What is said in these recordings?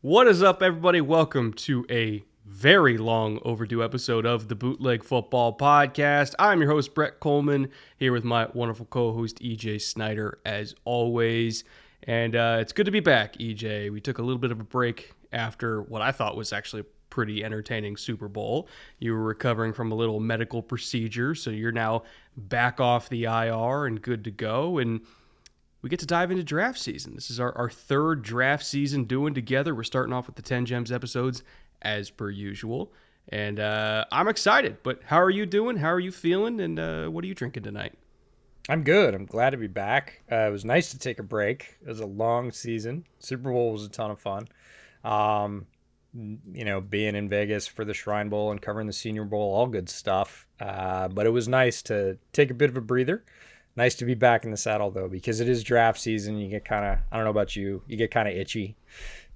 What is up, everybody? Welcome to a very long overdue episode of the Bootleg Football Podcast. I'm your host, Brett Coleman, here with my wonderful co-host, EJ Snyder, as always. And it's good to be back, EJ. We took a little bit of a break after what I thought was actually a pretty entertaining Super Bowl. You were recovering from a little medical procedure, so you're now back off the IR and good to go. And we get to dive into draft season. This is our third draft season doing together. We're starting off with the 10 Gems episodes as per usual. And I'm excited, but how are you doing? How are you feeling? And what are you drinking tonight? I'm good. I'm glad to be back. It was nice to take a break. It was a long season. Super Bowl was a ton of fun. Being in Vegas for the Shrine Bowl and covering the Senior Bowl, all good stuff. But it was nice to take a bit of a breather. Nice to be back in the saddle, though, because it is draft season. You get kind of, I don't know about you, you get kind of itchy.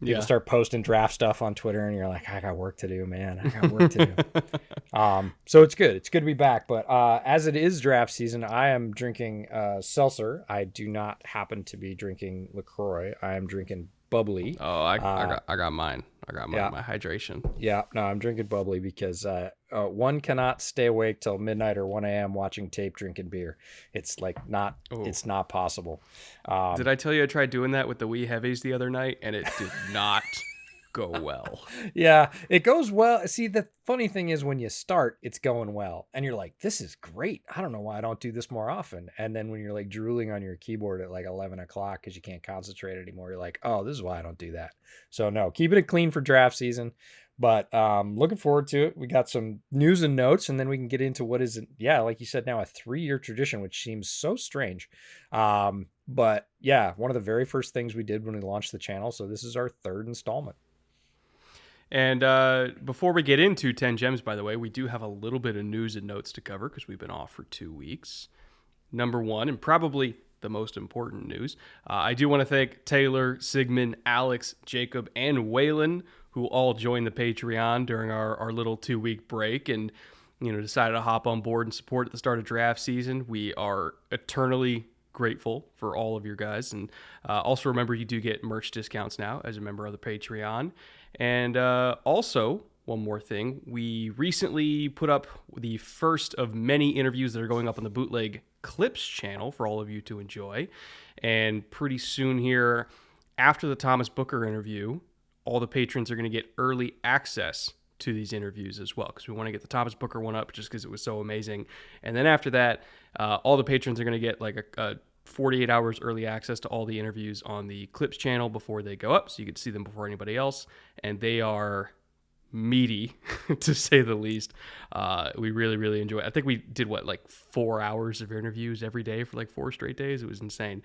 People start posting draft stuff on Twitter, and you're like, I got work to do, man. I got work to do. So it's good. It's good to be back. But as it is draft season, I am drinking seltzer. I do not happen to be drinking LaCroix. I am drinking bubbly. Oh, I got mine. I got my hydration. Yeah, no, I'm drinking bubbly because one cannot stay awake till midnight or 1 a.m. watching tape, drinking beer. It's like not, It's not possible. Did I tell you I tried doing that with the wee heavies the other night, and it did not go well? Yeah, it goes well. See, the funny thing is when you start, it's going well, and you're like, this is great. I don't know why I don't do this more often. And then when you're like drooling on your keyboard at like 11 o'clock because you can't concentrate anymore, you're like, oh, this is why I don't do that. So no, keeping it clean for draft season. But looking forward to it. We got some news and notes, and then we can get into what is, like you said, now a 3-year tradition, which seems so strange. But yeah, one of the very first things we did when we launched the channel. So this is our third installment. And before we get into 10 Gems, by the way, we do have a little bit of news and notes to cover because we've been off for 2 weeks. Number one, and probably the most important news, I do want to thank Taylor, Sigmund, Alex, Jacob, and Woolen, who all joined the Patreon during our little 2-week break and decided to hop on board and support at the start of draft season. We are eternally grateful for all of your guys. And also remember, you do get merch discounts now as a member of the Patreon. And also, one more thing, we recently put up the first of many interviews that are going up on the Bootleg Clips channel for all of you to enjoy. And pretty soon here, after the Thomas Booker interview, all the patrons are going to get early access to these interviews as well, because we want to get the Thomas Booker one up just because it was so amazing. And then after that, all the patrons are going to get like a 48 hours early access to all the interviews on the Clips channel before they go up, so you can see them before anybody else. And they are meaty, to say the least. We really, really enjoy it. I think we did 4 hours of interviews every day for like 4 straight days. It was insane.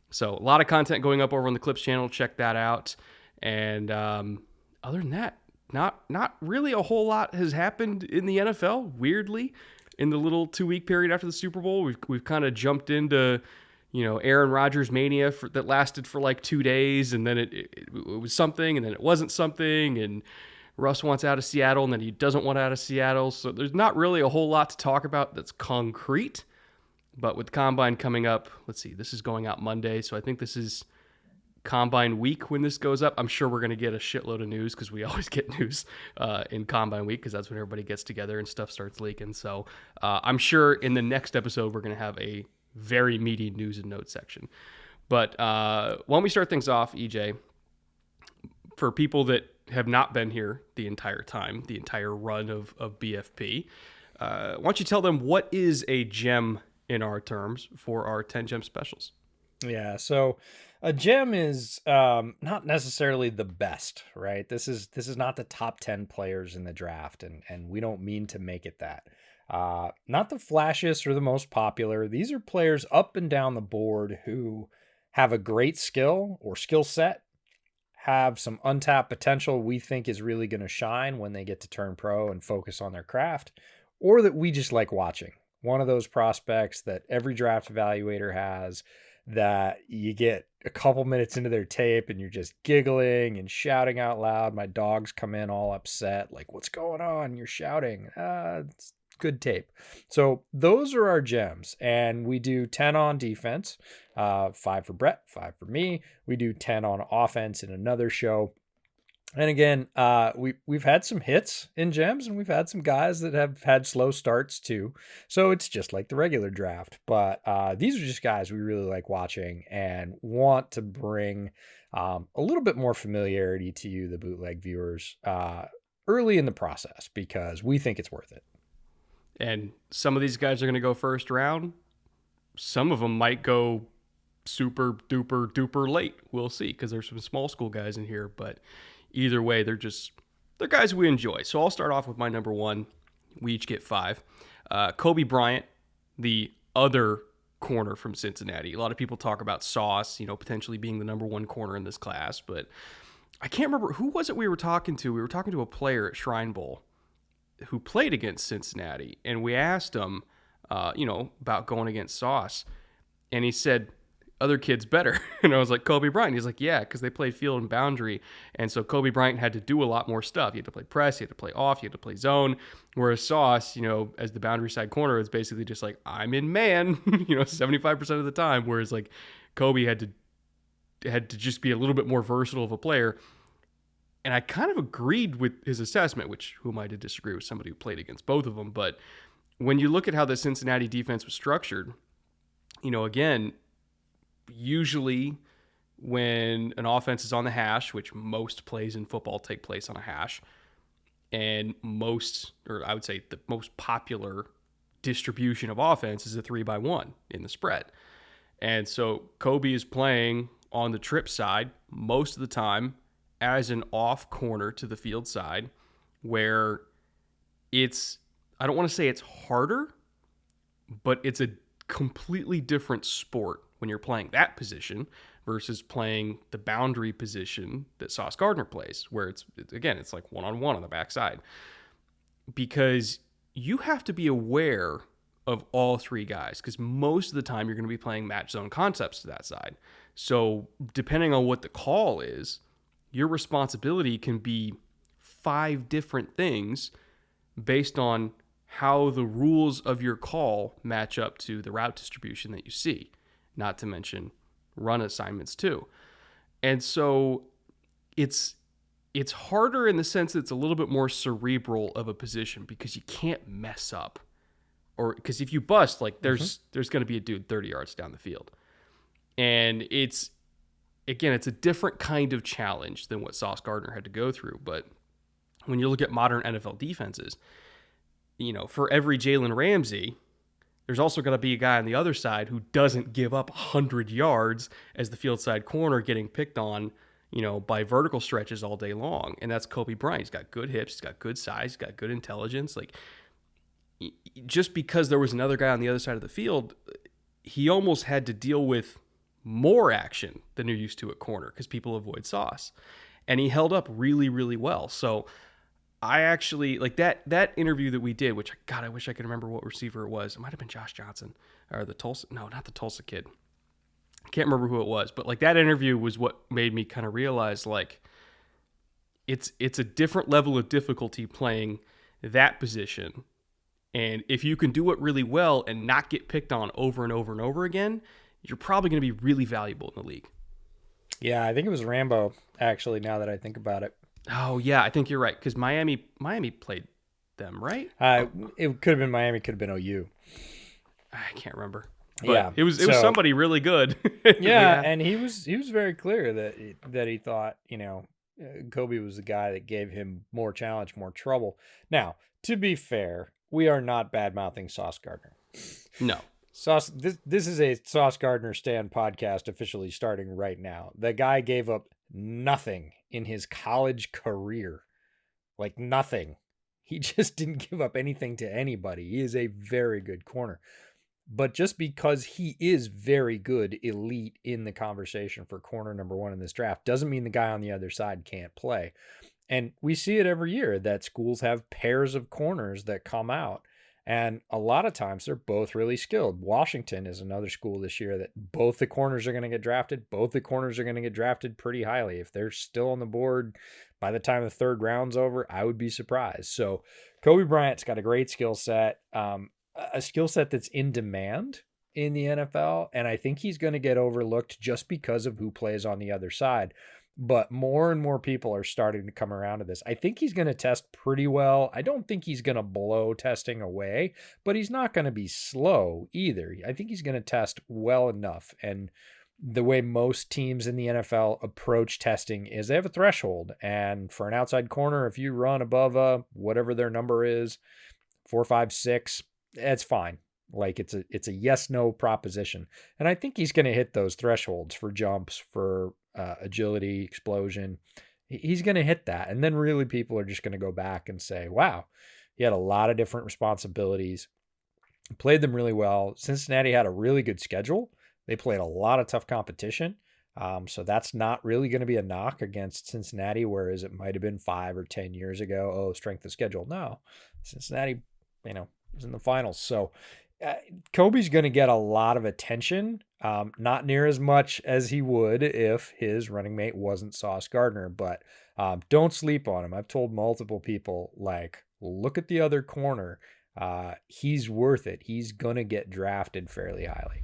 So a lot of content going up over on the Clips channel. Check that out. And other than that, not really a whole lot has happened in the NFL. Weirdly, in the little 2-week period after the Super Bowl, we've kind of jumped into Aaron Rodgers mania that lasted for like 2 days, and then it was something, and then it wasn't something, and Russ wants out of Seattle, and then he doesn't want out of Seattle. So there's not really a whole lot to talk about that's concrete. But with Combine coming up, let's see, this is going out Monday, so I think this is Combine week when this goes up. I'm sure we're going to get a shitload of news because we always get news in Combine week because that's when everybody gets together and stuff starts leaking. So I'm sure in the next episode we're going to have a very meaty news and notes section. But why don't we start things off, EJ, for people that have not been here the entire time, the entire run of BFP. Why don't you tell them what is a gem in our terms for our 10 gem specials? Yeah, so a gem is not necessarily the best, right? This is not the top 10 players in the draft, and we don't mean to make it that. Not the flashiest or the most popular. These are players up and down the board who have a great skill or skill set, have some untapped potential we think is really going to shine when they get to turn pro and focus on their craft, or that we just like watching. One of those prospects that every draft evaluator has, that you get a couple minutes into their tape and you're just giggling and shouting out loud. My dogs come in all upset, like, what's going on? You're shouting. It's good tape. So those are our gems. And we do 10 on defense, 5 for Brett, 5 for me. We do 10 on offense in another show. And again, we've had some hits in gems, and we've had some guys that have had slow starts too. So it's just like the regular draft. But these are just guys we really like watching and want to bring a little bit more familiarity to you, the bootleg viewers, early in the process, because we think it's worth it. And some of these guys are going to go first round. Some of them might go super duper duper late. We'll see, because there's some small school guys in here, but either way, they're guys we enjoy. So I'll start off with my number one. We each get 5. Coby Bryant, the other corner from Cincinnati. A lot of people talk about Sauce, potentially being the number one corner in this class, but I can't remember who was it we were talking to. We were talking to a player at Shrine Bowl who played against Cincinnati, and we asked him, about going against Sauce, and he said, other kid's better. And I was like, Coby Bryant. He's like, yeah, because they played field and boundary. And so Coby Bryant had to do a lot more stuff. He had to play press, he had to play off, he had to play zone. Whereas Sauce, as the boundary side corner, is basically just like, I'm in man, 75% of the time. Whereas like Coby had to just be a little bit more versatile of a player. And I kind of agreed with his assessment, which who am I to disagree with somebody who played against both of them. But when you look at how the Cincinnati defense was structured, again, usually when an offense is on the hash, which most plays in football take place on a hash, and I would say the most popular distribution of offense is a 3-by-1 in the spread. And so Coby is playing on the trip side most of the time as an off corner to the field side, where I don't want to say it's harder, but it's a completely different sport when you're playing that position versus playing the boundary position that Sauce Gardner plays, where it's like one-on-one on the backside. Because you have to be aware of all 3 guys, because most of the time you're going to be playing match zone concepts to that side. So depending on what the call is, your responsibility can be 5 different things based on how the rules of your call match up to the route distribution that you see, not to mention run assignments too. And so it's harder in the sense that it's a little bit more cerebral of a position, because you can't mess up, or because if you bust, like there's going to be a dude 30 yards down the field. And it's a different kind of challenge than what Sauce Gardner had to go through. But when you look at modern NFL defenses, for every Jalen Ramsey, there's also going to be a guy on the other side who doesn't give up 100 yards as the field side corner getting picked on, by vertical stretches all day long. And that's Coby Bryant. He's got good hips, he's got good size, he's got good intelligence. Like, just because there was another guy on the other side of the field, he almost had to deal with more action than you're used to at corner because people avoid Sauce. And he held up really, really well. So I actually like that interview that we did, which I wish I could remember what receiver it was. It might have been Josh Johnson or not the Tulsa kid. I can't remember who it was, but like that interview was what made me kind of realize like it's a different level of difficulty playing that position. And if you can do it really well and not get picked on over and over and over again, you're probably going to be really valuable in the league. Yeah, I think it was Rambo, actually, now that I think about it. Oh, yeah, I think you're right, because Miami played them, right? It could have been Miami, could have been OU. I can't remember. But it was somebody really good. Yeah, and he was very clear that he thought, Coby was the guy that gave him more challenge, more trouble. Now, to be fair, we are not bad-mouthing Sauce Gardner. No. Sauce, this is a Sauce Gardner Stand podcast officially starting right now. The guy gave up nothing in his college career. Like nothing. He just didn't give up anything to anybody. He is a very good corner. But just because he is very good, elite in the conversation for corner number 1 in this draft, doesn't mean the guy on the other side can't play. And we see it every year that schools have pairs of corners that come out. And a lot of times they're both really skilled. Washington is another school this year that both the corners are going to get drafted. Both the corners are going to get drafted pretty highly. If they're still on the board by the time the 3rd round's over, I would be surprised. So Coby Bryant's got a great skill set, a skill set that's in demand in the NFL. And I think he's going to get overlooked just because of who plays on the other side. but more and more people are starting to come around to this. I think he's going to test pretty well. I don't think he's going to blow testing away, but he's not going to be slow either. I think he's going to test well enough. And the way most teams in the NFL approach testing is they have a threshold. And for an outside corner, if you run above whatever their number is, 4, 5, 6, it's fine. Like it's a yes, no proposition. And I think he's going to hit those thresholds for jumps, for agility, explosion. He's going to hit that. And then really people are just going to go back and say, wow, he had a lot of different responsibilities, played them really well. Cincinnati had a really good schedule. They played a lot of tough competition. So that's not really going to be a knock against Cincinnati, whereas it might have been 5 or 10 years ago. Oh, strength of schedule. No, Cincinnati, was in the finals. So Coby's going to get a lot of attention. Not near as much as he would if his running mate wasn't Sauce Gardner, but don't sleep on him. I've told multiple people, like, look at the other corner. He's worth it. He's going to get drafted fairly highly.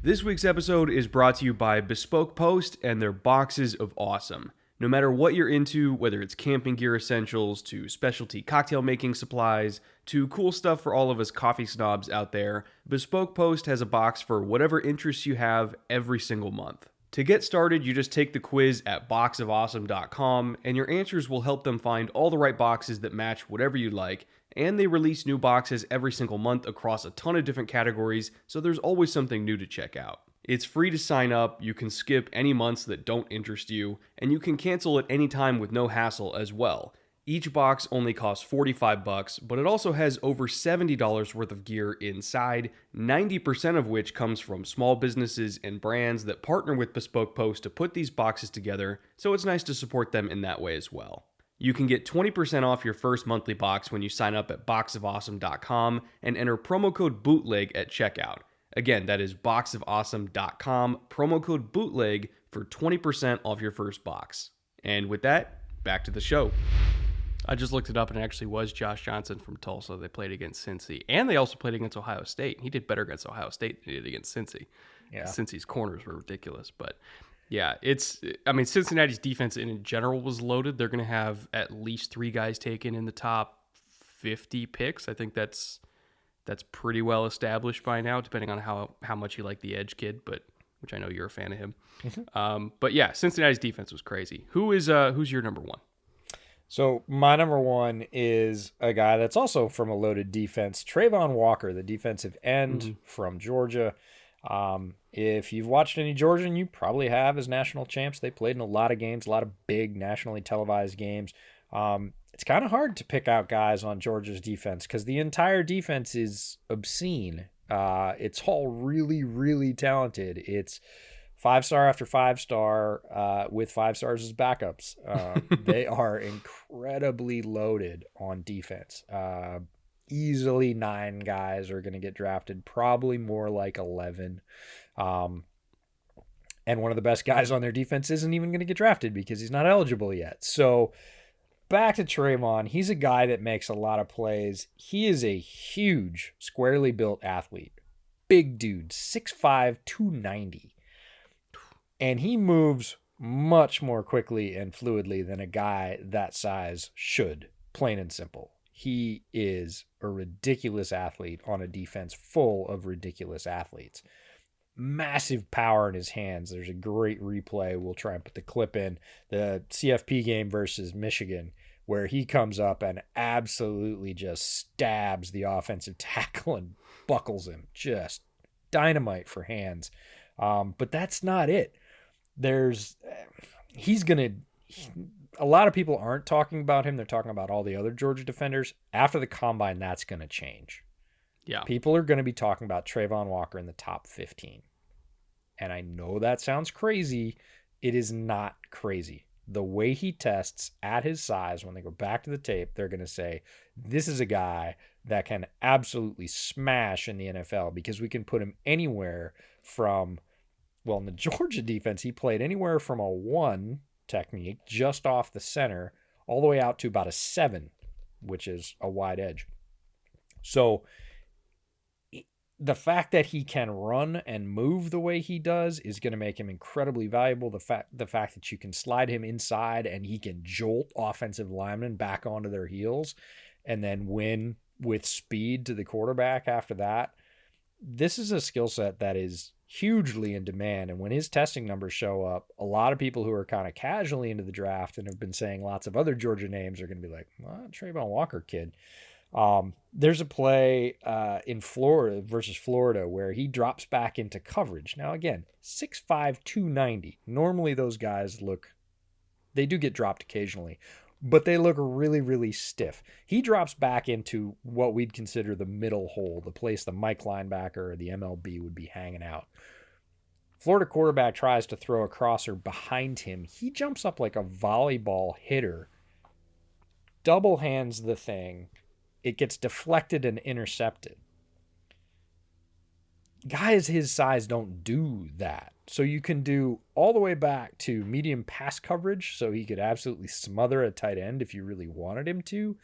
This week's episode is brought to you by Bespoke Post and their boxes of awesome. No matter what you're into, whether it's camping gear essentials, to specialty cocktail making supplies, to cool stuff for all of us coffee snobs out there, Bespoke Post has a box for whatever interests you have every single month. To get started, you just take the quiz at boxofawesome.com, and your answers will help them find all the right boxes that match whatever you like, and they release new boxes every single month across a ton of different categories, so there's always something new to check out. It's free to sign up, you can skip any months that don't interest you, and you can cancel at any time with no hassle as well. Each box only costs $45, but it also has over $70 worth of gear inside, 90% of which comes from small businesses and brands that partner with Bespoke Post to put these boxes together, so it's nice to support them in that way as well. You can get 20% off your first monthly box when you sign up at boxofawesome.com and enter promo code BOOTLEG at checkout. Again, that is boxofawesome.com, promo code BOOTLEG for 20% off your first box. And with that, back to the show. I just looked it up and it actually was Josh Johnson from Tulsa. They played against Cincy. And they also played against Ohio State. He did better against Ohio State than he did against Cincy. Yeah. Cincy's corners were ridiculous, but... yeah, Cincinnati's defense in general was loaded. They're going to have at least 3 guys taken in the top 50 picks. I think that's pretty well established by now, depending on how much you like the edge kid, which I know you're a fan of him. Mm-hmm. But yeah, Cincinnati's defense was crazy. Who's your number one? So my number one is a guy that's also from a loaded defense, Travon Walker, the defensive end from Georgia. If you've watched any Georgian, you probably have as national champs. They played in a lot of games, a lot of big nationally televised games. It's kind of hard to pick out guys on Georgia's defense because the entire defense is obscene. It's all really, really talented. It's 5-star after 5-star with 5 stars as backups. They are incredibly loaded on defense. Easily 9 guys are going to get drafted, probably more like 11. And one of the best guys on their defense isn't even going to get drafted because he's not eligible yet. So back to Travon. He's a guy that makes a lot of plays. He is a huge, squarely built athlete. Big dude, 6'5", 290. And he moves much more quickly and fluidly than a guy that size should, plain and simple. He is a ridiculous athlete on a defense full of ridiculous athletes. Massive power in his hands. There's a great replay. We'll try and put the clip in. The CFP game versus Michigan, where he comes up and absolutely just stabs the offensive tackle and buckles him. Just dynamite for hands. But that's not it. A lot of people aren't talking about him. They're talking about all the other Georgia defenders. After the combine, that's going to change. Yeah. People are going to be talking about Travon Walker in the top 15. And I know that sounds crazy. It is not crazy. The way he tests at his size, when they go back to the tape, they're going to say, this is a guy that can absolutely smash in the NFL because we can put him anywhere from, well, in the Georgia defense, he played anywhere from a 1 technique just off the center all the way out to about a 7, which is a wide edge. So the fact that he can run and move the way he does is going to make him incredibly valuable. The fact that you can slide him inside and he can jolt offensive linemen back onto their heels and then win with speed to the quarterback after that. This is a skill set that is hugely in demand. And when his testing numbers show up, a lot of people who are kind of casually into the draft and have been saying lots of other Georgia names are going to be like, well, Travon Walker kid. There's a play in Florida versus Florida where he drops back into coverage. Now, again, 6'5", 290. Normally those guys they do get dropped occasionally, but they look really, really stiff. He drops back into what we'd consider the middle hole, the place the Mike linebacker or the MLB would be hanging out. Florida quarterback tries to throw a crosser behind him. He jumps up like a volleyball hitter, double hands the thing. It gets deflected and intercepted. Guys his size don't do that. So you can do all the way back to medium pass coverage, so he could absolutely smother a tight end if you really wanted him to.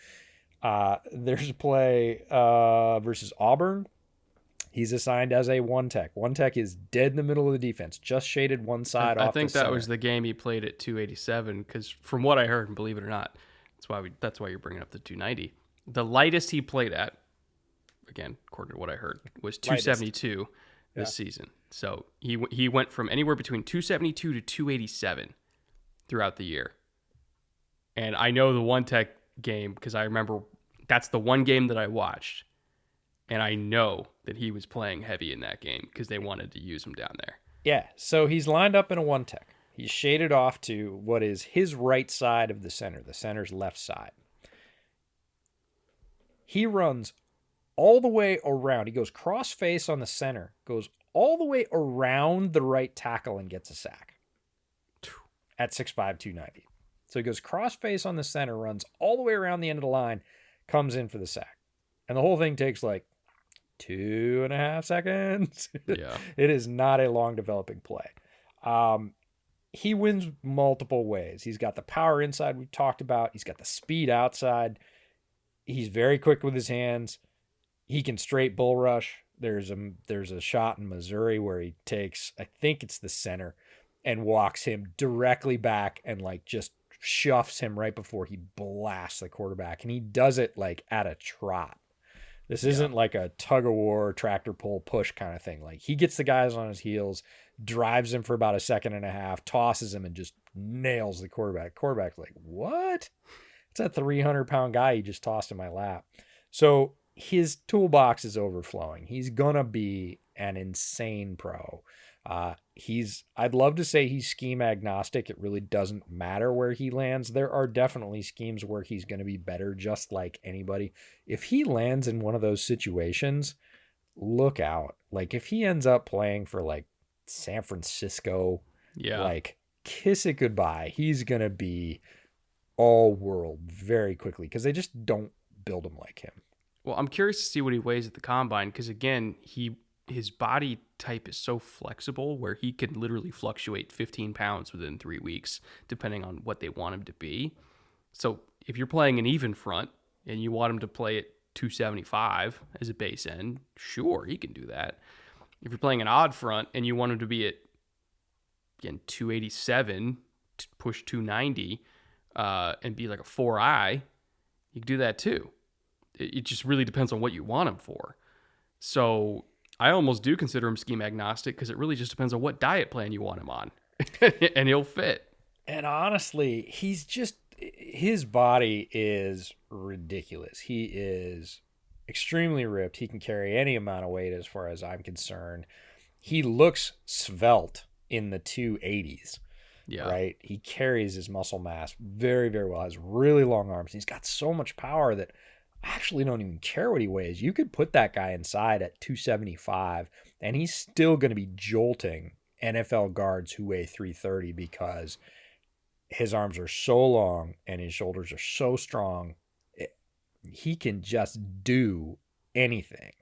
There's a play versus Auburn. He's assigned as a one tech. One tech is dead in the middle of the defense, just shaded one side off the I think that center. was the game he played at 287, because from what I heard, and believe it or not, that's why you're bringing up the 290. The lightest he played at, again, according to what I heard, was 272 this season. So he went from anywhere between 272 to 287 throughout the year. And I know the one tech game because I remember that's the one game that I watched. And I know that he was playing heavy in that game because they wanted to use him down there. Yeah, so he's lined up in a one tech. He's shaded off to what is his right side of the center's left side. He runs all the way around. He goes cross face on the center, goes all the way around the right tackle and gets a sack at 6'5", 290. So he goes cross face on the center, runs all the way around the end of the line, comes in for the sack. And the whole thing takes like 2.5 seconds. Yeah. It is not a long developing play. He wins multiple ways. He's got the power inside we've talked about. He's got the speed outside. He's very quick with his hands. He can straight bull rush. There's a shot in Missouri where he takes, I think it's the center, and walks him directly back and like just shuffs him right before he blasts the quarterback. And he does it like at a trot. This isn't like a tug of war, tractor pull, push kind of thing. Like he gets the guys on his heels, drives him for about a second and a half, tosses him, and just nails the quarterback. Quarterback's like, what? It's a 300-pound guy he just tossed in my lap. So his toolbox is overflowing. He's going to be an insane pro. I'd love to say he's scheme agnostic. It really doesn't matter where he lands. There are definitely schemes where he's going to be better, just like anybody. If he lands in one of those situations, look out. Like if he ends up playing for like San Francisco, like kiss it goodbye. He's going to be all world very quickly because they just don't build him like him. Well, I'm curious to see what he weighs at the combine because, again, his body type is so flexible where he can literally fluctuate 15 pounds within 3 weeks, depending on what they want him to be. So if you're playing an even front and you want him to play at 275 as a base end, sure, he can do that. If you're playing an odd front and you want him to be at, again, 287, to push 290, and be like a 4-eye, you can do that too. It just really depends on what you want him for. So I almost do consider him scheme agnostic because it really just depends on what diet plan you want him on, and he'll fit. And honestly, his body is ridiculous. He is extremely ripped. He can carry any amount of weight as far as I'm concerned. He looks svelte in the 280s. Yeah. Right? He carries his muscle mass very, very well. Has really long arms. He's got so much power that I actually don't even care what he weighs. You could put that guy inside at 275, and he's still going to be jolting NFL guards who weigh 330 because his arms are so long and his shoulders are so strong. He can just do anything.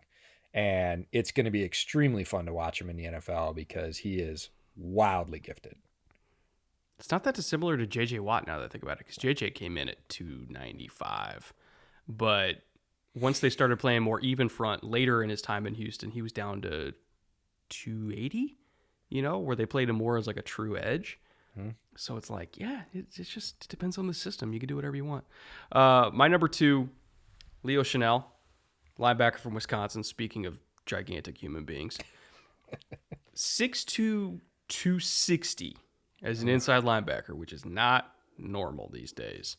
And it's going to be extremely fun to watch him in the NFL because he is wildly gifted. It's not that dissimilar to J.J. Watt now that I think about it, because J.J. came in at 295. But once they started playing more even front later in his time in Houston, he was down to 280, where they played him more as like a true edge. So it's like, yeah, it just depends on the system. You can do whatever you want. My number 2, Leo Chenal, linebacker from Wisconsin. Speaking of gigantic human beings, 6'2", 260 as an inside linebacker, which is not normal these days.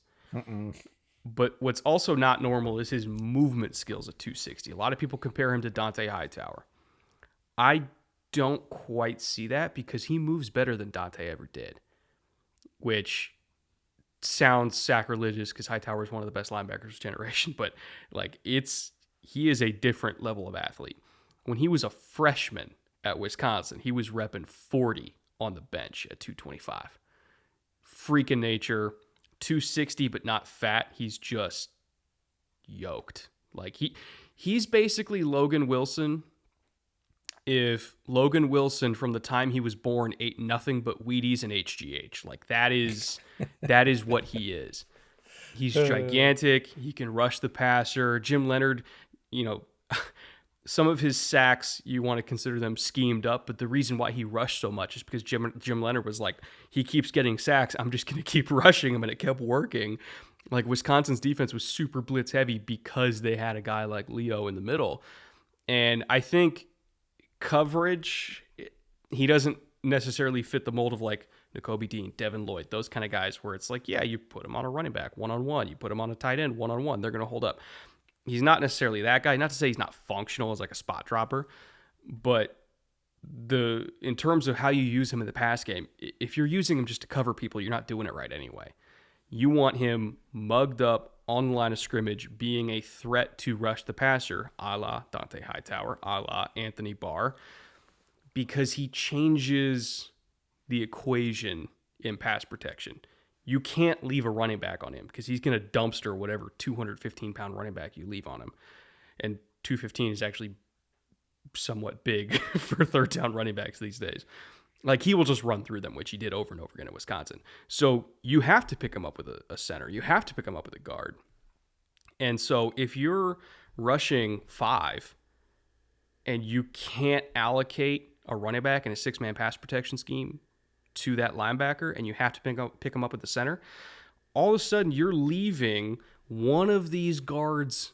But what's also not normal is his movement skills at 260. A lot of people compare him to Dante Hightower. I don't quite see that because he moves better than Dante ever did, which sounds sacrilegious because Hightower is one of the best linebackers of his generation, but like he is a different level of athlete. When he was a freshman at Wisconsin, he was repping 40 on the bench at 225. Freak in nature, 260 but not fat. He's just yoked. Like he's basically Logan Wilson. If Logan Wilson from the time he was born ate nothing but Wheaties and HGH, like that is what he is. He's gigantic. He can rush the passer. Jim Leonard, some of his sacks, you want to consider them schemed up, but the reason why he rushed so much is because Jim Leonard was like, he keeps getting sacks, I'm just going to keep rushing him, and it kept working. Like Wisconsin's defense was super blitz heavy because they had a guy like Leo in the middle. And I think coverage, he doesn't necessarily fit the mold of like Coby Dean, Devin Lloyd, those kind of guys where it's like, yeah, you put him on a running back one-on-one, you put him on a tight end one-on-one, they're going to hold up. He's not necessarily that guy. Not to say he's not functional as like a spot dropper, but in terms of how you use him in the pass game, if you're using him just to cover people, you're not doing it right anyway. You want him mugged up on the line of scrimmage, being a threat to rush the passer, a la Dante Hightower, a la Anthony Barr, because he changes the equation in pass protection. You can't leave a running back on him because he's going to dumpster whatever 215-pound running back you leave on him. And 215 is actually somewhat big for third down running backs these days. Like, he will just run through them, which he did over and over again at Wisconsin. So you have to pick him up with a center. You have to pick him up with a guard. And so if you're rushing 5 and you can't allocate a running back in a 6-man pass protection scheme to that linebacker, and you have to pick him up at the center, all of a sudden you're leaving one of these guards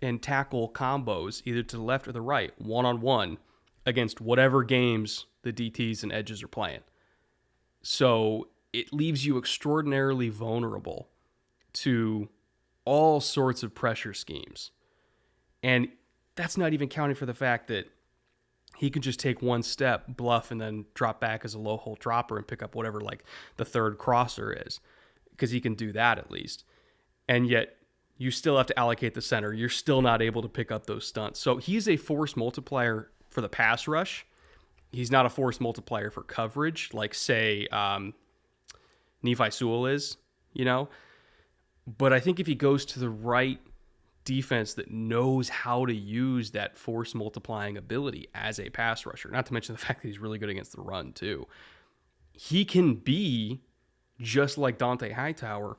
and tackle combos either to the left or the right, one-on-one, against whatever games the DTs and edges are playing. So it leaves you extraordinarily vulnerable to all sorts of pressure schemes. And that's not even counting for the fact that he could just take one step, bluff, and then drop back as a low hole dropper and pick up whatever like the third crosser is, because he can do that at least. And yet you still have to allocate the center. You're still not able to pick up those stunts. So he's a force multiplier for the pass rush. He's not a force multiplier for coverage, like say Nephi Sewell is, But I think if he goes to the right defense that knows how to use that force multiplying ability as a pass rusher, not to mention the fact that he's really good against the run too, he can be just like Dante Hightower,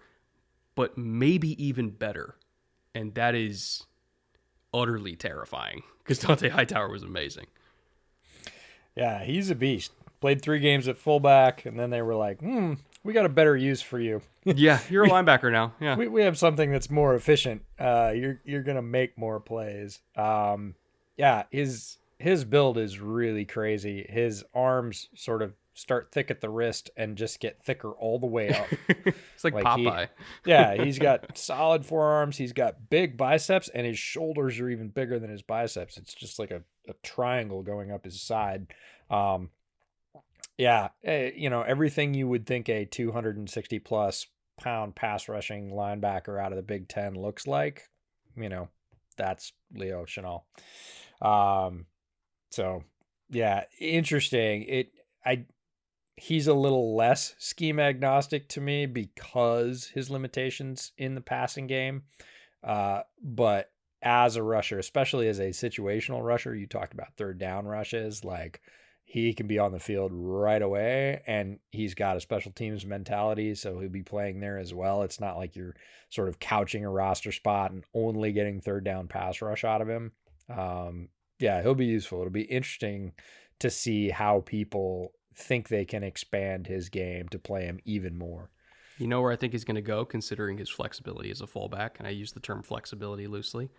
but maybe even better. And that is utterly terrifying because Dante Hightower was amazing. Yeah, he's a beast. Played 3 games at fullback, and then they were like, we got a better use for you. Yeah, you're a linebacker now. Yeah, we have something that's more efficient. You're gonna make more plays. Yeah, his build is really crazy. His arms sort of start thick at the wrist and just get thicker all the way up. It's like Popeye. He's got solid forearms. He's got big biceps, and his shoulders are even bigger than his biceps. It's just like a triangle going up his side. Everything you would think a 260 plus pound pass rushing linebacker out of the Big Ten looks like, that's Leo Chenal. So yeah, interesting. He's a little less scheme agnostic to me because his limitations in the passing game. But as a rusher, especially as a situational rusher, you talked about third down rushes, like he can be on the field right away, and he's got a special teams mentality, so he'll be playing there as well. It's not like you're sort of couching a roster spot and only getting third down pass rush out of him. Yeah, he'll be useful. It'll be interesting to see how people think they can expand his game to play him even more. You know where I think he's going to go, considering his flexibility as a fullback, and I use the term flexibility loosely?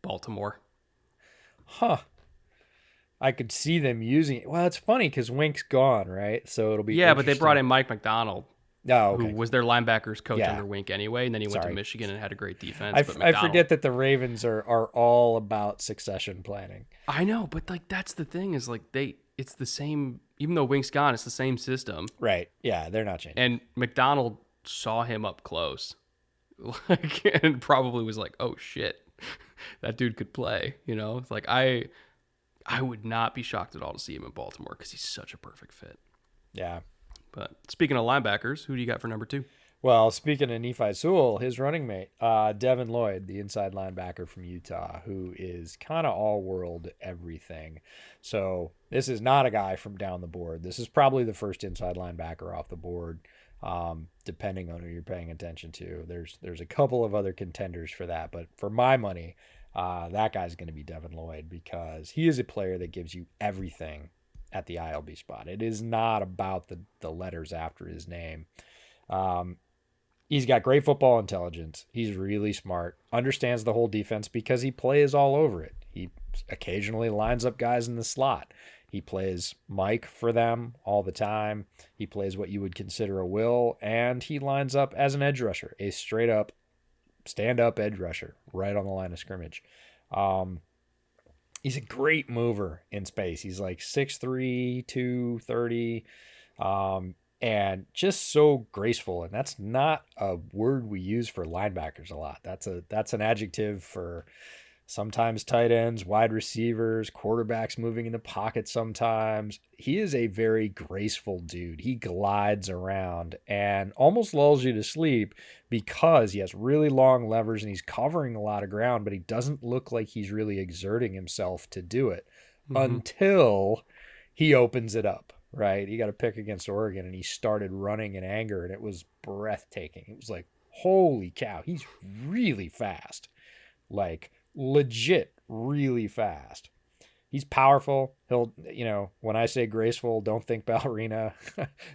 Baltimore. Huh. I could see them using it. Well, it's funny because Wink's gone, right? So it'll be but they brought in Mike McDonald, who was their linebackers coach under Wink anyway, and then he went to Michigan and had a great defense. I forget that the Ravens are all about succession planning. I know, but like that's the thing is like it's the same. Even though Wink's gone, it's the same system. Right. Yeah, they're not changing. And McDonald saw him up close, and probably was like, "Oh shit, that dude could play." It's like I would not be shocked at all to see him in Baltimore because he's such a perfect fit. Yeah. But speaking of linebackers, who do you got for number 2? Well, speaking of Nephi Sewell, his running mate, Devin Lloyd, the inside linebacker from Utah, who is kind of all-world everything. So this is not a guy from down the board. This is probably the first inside linebacker off the board, depending on who you're paying attention to. There's a couple of other contenders for that, but for my money, that guy's going to be Devin Lloyd because he is a player that gives you everything at the ILB spot. It is not about the letters after his name. He's got great football intelligence. He's really smart, understands the whole defense because he plays all over it. He occasionally lines up guys in the slot. He plays Mike for them all the time. He plays what you would consider a will, and he lines up as an edge rusher, a straight up stand-up edge rusher right on the line of scrimmage. He's a great mover in space. He's like 6'3", 230, and just so graceful. And that's not a word we use for linebackers a lot. That's an adjective for sometimes tight ends, wide receivers, quarterbacks moving in the pocket sometimes. He is a very graceful dude. He glides around and almost lulls you to sleep because he has really long levers and he's covering a lot of ground, but he doesn't look like he's really exerting himself to do it until he opens it up, right? He got a pick against Oregon and he started running in anger and it was breathtaking. It was like, holy cow, he's really fast. Like, legit really fast. He's powerful. He'll, when I say graceful, don't think ballerina.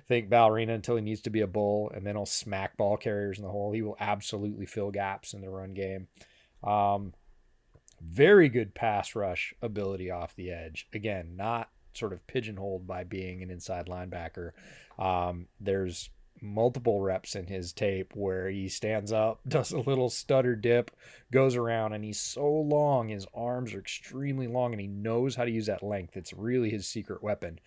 Think ballerina until he needs to be a bull, and then he'll smack ball carriers in the hole. He will absolutely fill gaps in the run game. Very good pass rush ability off the edge. Again, not sort of pigeonholed by being an inside linebacker. There's multiple reps in his tape where he stands up, does a little stutter dip, goes around, and he's so long, his arms are extremely long, and he knows how to use that length. It's really his secret weapon.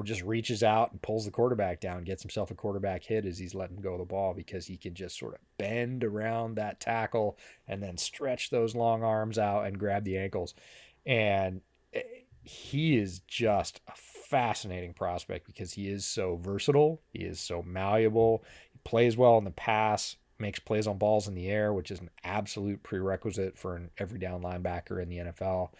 Just reaches out and pulls the quarterback down, gets himself a quarterback hit as he's letting go of the ball because he can just sort of bend around that tackle and then stretch those long arms out and grab the ankles. And he is just a fascinating prospect because he is so versatile. He is so malleable. He plays well in the pass, makes plays on balls in the air, which is an absolute prerequisite for an every down linebacker in the NFL.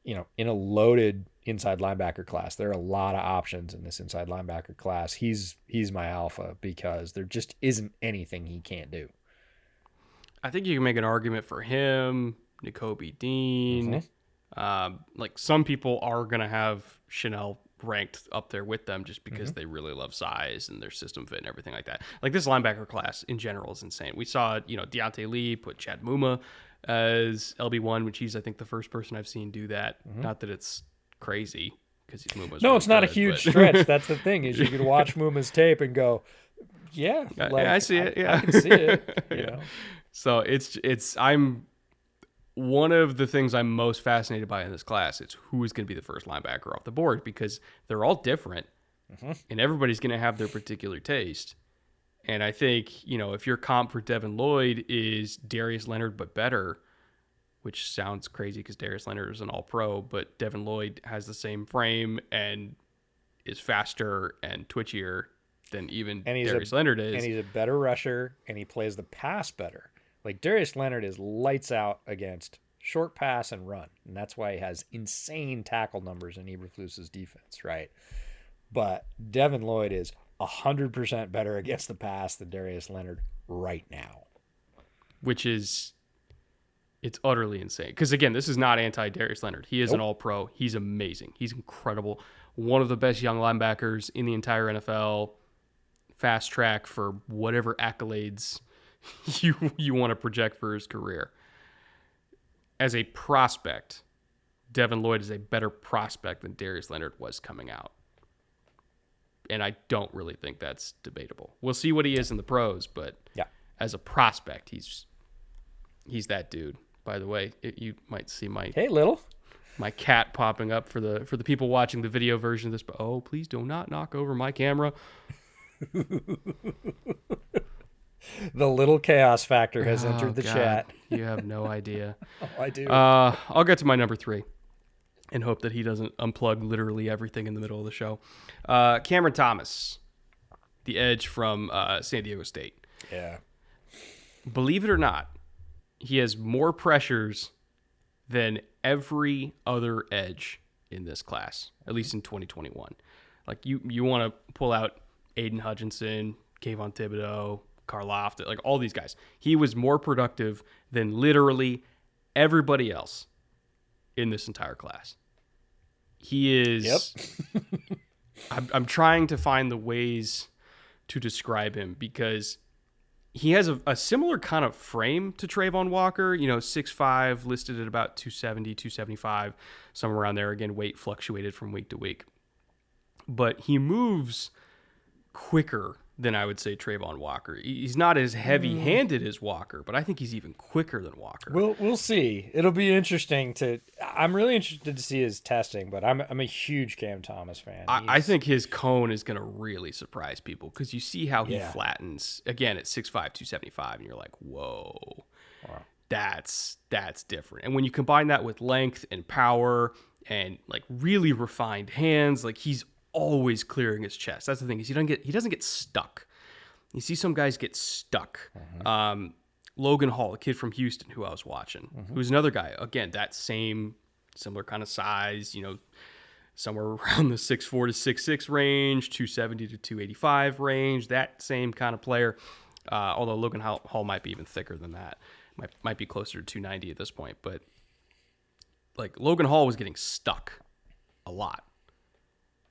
In a loaded inside linebacker class, there are a lot of options in this inside linebacker class. He's my alpha because there just isn't anything he can't do. I think you can make an argument for him, Coby Dean. Like some people are going to have Chenal ranked up there with them just because they really love size and their system fit and everything like that. Like this linebacker class in general is insane. We saw, Deontay Lee put Chad Muma as LB1, which he's, I think, the first person I've seen do that. Not that it's crazy because he's Muma's. No, it's not a huge stretch. That's the thing is you could watch Muma's tape and go, yeah, I see it. Yeah, I can see it. So I'm one of the things I'm most fascinated by in this class is who is going to be the first linebacker off the board because they're all different and everybody's going to have their particular taste. And I think, if your comp for Devin Lloyd is Darius Leonard but better, which sounds crazy because Darius Leonard is an all-pro, but Devin Lloyd has the same frame and is faster and twitchier than even Darius Leonard is. And he's a better rusher and he plays the pass better. Like Darius Leonard is lights out against short pass and run. And that's why he has insane tackle numbers in Eberflus's defense, right? But Devin Lloyd is 100% better against the pass than Darius Leonard right now. Which is, it's utterly insane. Because, again, this is not anti-Darius Leonard. He is an all-pro. He's amazing. He's incredible. One of the best young linebackers in the entire NFL. Fast track for whatever accolades you want to project for his career. As a prospect, Devin Lloyd is a better prospect than Darius Leonard was coming out. And I don't really think that's debatable. We'll see what he is in the pros, but as a prospect, he's that dude. By the way, you might see my cat popping up for the people watching the video version of this. But please do not knock over my camera. The little chaos factor has entered the chat. You have no idea. I do. I'll get to my number 3 and hope that he doesn't unplug literally everything in the middle of the show. Cameron Thomas, the edge from San Diego State. Yeah. Believe it or not, he has more pressures than every other edge in this class, at least in 2021. Like you want to pull out Aiden Hutchinson, Kayvon Thibodeau, Karloff, like all these guys. He was more productive than literally everybody else in this entire class. He is. Yep. I'm trying to find the ways to describe him because he has a similar kind of frame to Travon Walker, 6'5", listed at about 270, 275, somewhere around there. Again, weight fluctuated from week to week. But he moves quicker than I would say Travon Walker. He's not as heavy-handed as Walker, but I think he's even quicker than Walker. We'll see. It'll be interesting I'm really interested to see his testing, but I'm a huge Cam Thomas fan. I think his cone is going to really surprise people because you see how he flattens, again, at 6'5", 275, and you're like, whoa, wow. That's different. And when you combine that with length and power and like really refined hands, like he's always clearing his chest. That's the thing, is he doesn't get stuck. You see some guys get stuck. Mm-hmm. Logan Hall, a kid from Houston who I was watching, who's another guy, again, that similar kind of size, somewhere around the 6'4" to 6'6" range, 270 to 285 range, that same kind of player. Although Logan Hall might be even thicker than that. Might be closer to 290 at this point. But like Logan Hall was getting stuck a lot.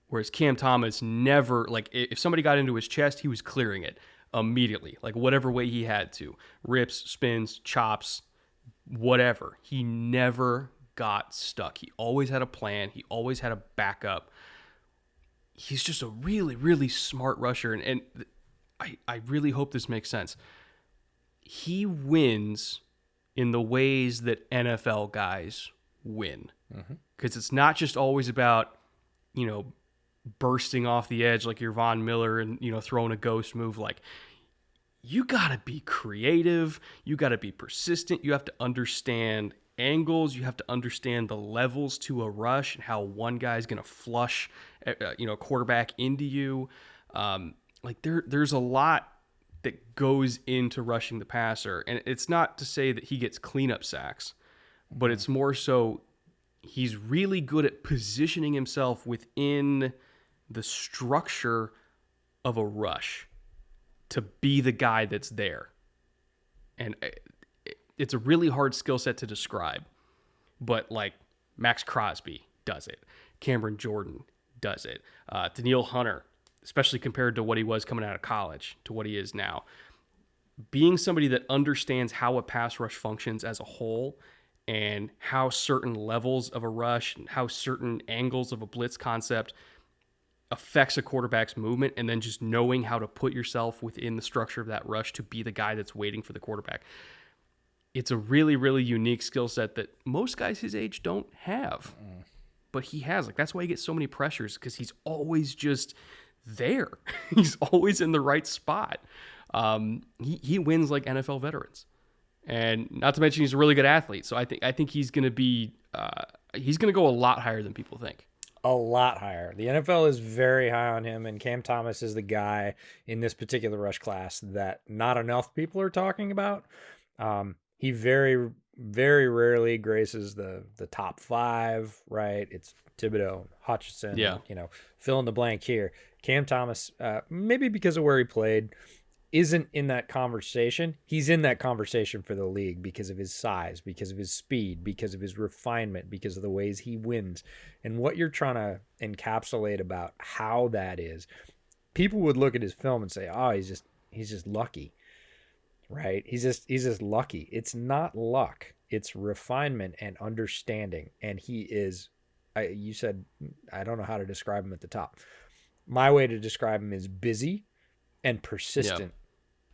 Whereas Cam Thomas never, like, if somebody got into his chest, he was clearing it immediately, like whatever way he had to. Rips, spins, chops, whatever. He never got stuck. He always had a plan. He always had a backup. He's just a really, really smart rusher. And I really hope this makes sense. He wins in the ways that NFL guys win. Because it's not just always about, bursting off the edge like your Von Miller and, throwing a ghost move. Like, you got to be creative. You got to be persistent. You have to understand angles. You have to understand the levels to a rush and how one guy's going to flush, a quarterback into you. There's a lot that goes into rushing the passer. And it's not to say that he gets cleanup sacks, but it's more so he's really good at positioning himself within the structure of a rush to be the guy that's there. And it's a really hard skill set to describe, but like Max Crosby does it. Cameron Jordan does it. Daniil Hunter, especially compared to what he was coming out of college to what he is now. Being somebody that understands how a pass rush functions as a whole and how certain levels of a rush and how certain angles of a blitz concept affects a quarterback's movement, and then just knowing how to put yourself within the structure of that rush to be the guy that's waiting for the quarterback. It's a really, really unique skill set that most guys his age don't have. But he has. Like, that's why he gets so many pressures, because he's always just there. He's always in the right spot. He wins like NFL veterans. And not to mention he's a really good athlete. So I think he's going to be he's going to go a lot higher than people think. A lot higher. The NFL is very high on him, and Cam Thomas is the guy in this particular rush class that not enough people are talking about. He very very rarely graces the top 5, right? It's Thibodeau, Hutchinson, Yeah. fill in the blank here. Cam Thomas, maybe because of where he played, isn't in that conversation. He's in that conversation for the league because of his size, because of his speed, because of his refinement, because of the ways he wins. And what you're trying to encapsulate about how that is, people would look at his film and say, oh, he's just lucky, right? He's just lucky. It's not luck. It's refinement and understanding. And he is, you said, I don't know how to describe him at the top. My way to describe him is busy and persistent. Yeah.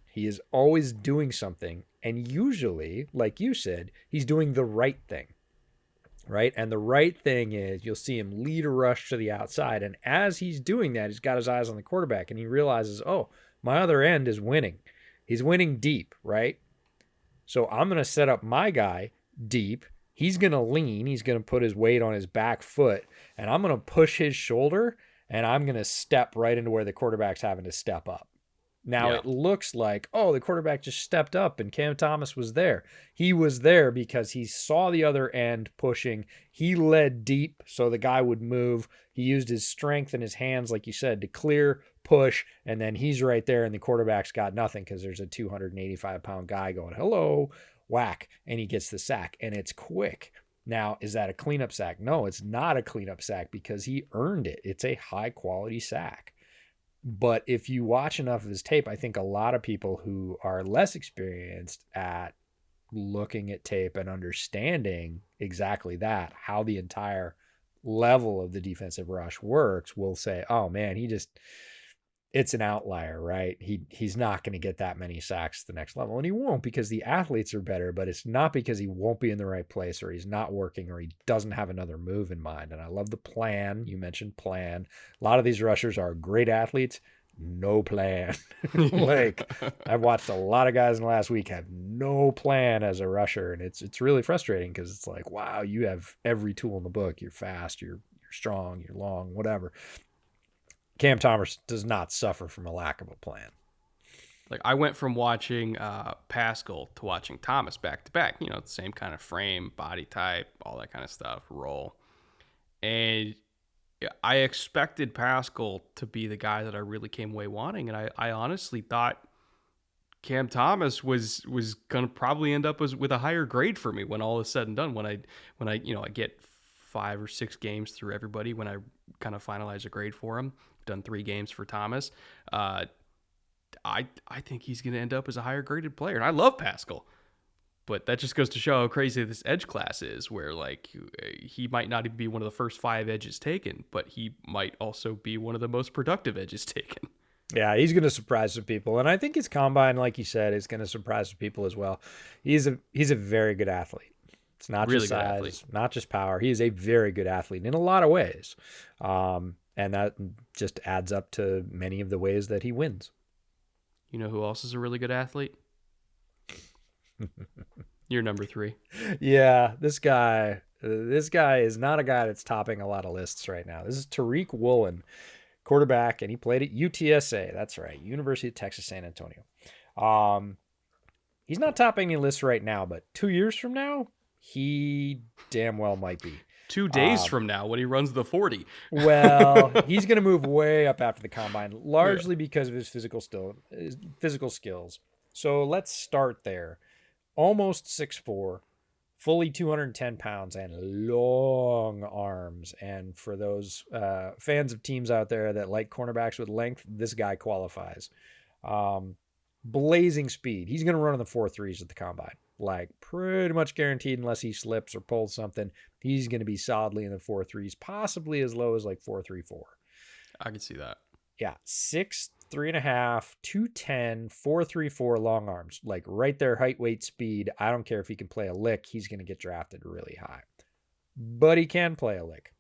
He is always doing something. And usually, like you said, he's doing the right thing, right? And the right thing is you'll see him lead a rush to the outside. And as he's doing that, he's got his eyes on the quarterback and he realizes, oh, my other end is winning. He's winning deep, right? So I'm going to set up my guy deep. He's going to lean. He's going to put his weight on his back foot. And I'm going to push his shoulder. And I'm going to step right into where the quarterback's having to step up. Now it looks like, oh, the quarterback just stepped up and Cam Thomas was there. He was there because he saw the other end pushing. He led deep so the guy would move. He used his strength and his hands, like you said, to clear, push, and then he's right there and the quarterback's got nothing because there's a 285-pound guy going, hello, whack, and he gets the sack, and it's quick. Now, is that a cleanup sack? No, it's not a cleanup sack because he earned it. It's a high-quality sack. But if you watch enough of his tape, I think a lot of people who are less experienced at looking at tape and understanding exactly that, how the entire level of the defensive rush works, will say, oh, man, it's an outlier, right? He's not going to get that many sacks at the next level, and he won't because the athletes are better, but it's not because he won't be in the right place or he's not working or he doesn't have another move in mind. And I love the plan. You mentioned plan. A lot of these rushers are great athletes, no plan. Like, I've watched a lot of guys in the last week have no plan as a rusher, and it's really frustrating because it's like, wow, you have every tool in the book. You're fast, you're strong, you're long, whatever. Cam Thomas does not suffer from a lack of a plan. Like, I went from watching Pascal to watching Thomas back to back. The same kind of frame, body type, all that kind of stuff, roll. And I expected Pascal to be the guy that I really came away wanting. And I honestly thought Cam Thomas was going to probably end up with a higher grade for me when all is said and done. When I get 5 or 6 games through everybody, when I kind of finalize a grade for him. Done 3 games for Thomas. I think he's going to end up as a higher graded player. And I love Pascal, but that just goes to show how crazy this edge class is, where like he might not even be one of the first 5 edges taken, but he might also be one of the most productive edges taken. Yeah, he's going to surprise some people. And I think his combine, like you said, is going to surprise some people as well. He's a very good athlete. It's not really just size, not just power. He is a very good athlete in a lot of ways. And that just adds up to many of the ways that he wins. You know who else is a really good athlete? You're number 3. Yeah, this guy is not a guy that's topping a lot of lists right now. This is Tarik Woolen, quarterback, and he played at UTSA. That's right, University of Texas San Antonio. He's not topping any lists right now, but 2 years from now, he damn well might be. 2 days from now when he runs the 40. Well, he's going to move way up after the combine, largely because of his physical skills. So let's start there. Almost 6'4", fully 210 pounds, and long arms. And for those fans of teams out there that like cornerbacks with length, this guy qualifies. Blazing speed. He's going to run in the 4.3s at the combine. Like, pretty much guaranteed, unless he slips or pulls something, he's going to be solidly in the 4.3s, possibly as low as like 4.34. I can see that. Yeah, 6'3.5", 210, 4.34 long arms, like right there, height, weight, speed. I don't care if he can play a lick, he's going to get drafted really high. But he can play a lick.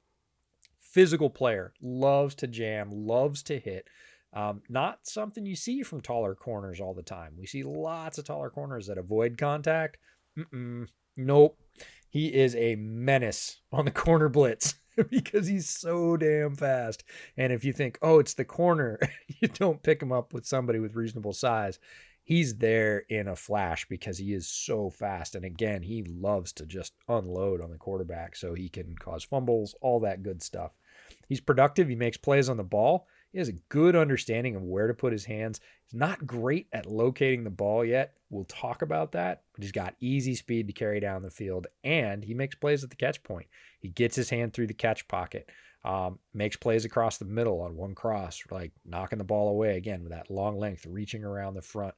Physical player, loves to jam, loves to hit. Not something you see from taller corners all the time. We see lots of taller corners that avoid contact. Nope. He is a menace on the corner blitz because he's so damn fast. And if you think, oh, it's the corner, you don't pick him up with somebody with reasonable size. he's there in a flash because he is so fast. And again, he loves to just unload on the quarterback so he can cause fumbles, all that good stuff. He's productive. He makes plays on the ball. He has a good understanding of where to put his hands. He's not great at locating the ball yet. We'll talk about that, but he's got easy speed to carry down the field, and he makes plays at the catch point. He gets his hand through the catch pocket, makes plays across the middle on one cross, like knocking the ball away again with that long length, reaching around the front.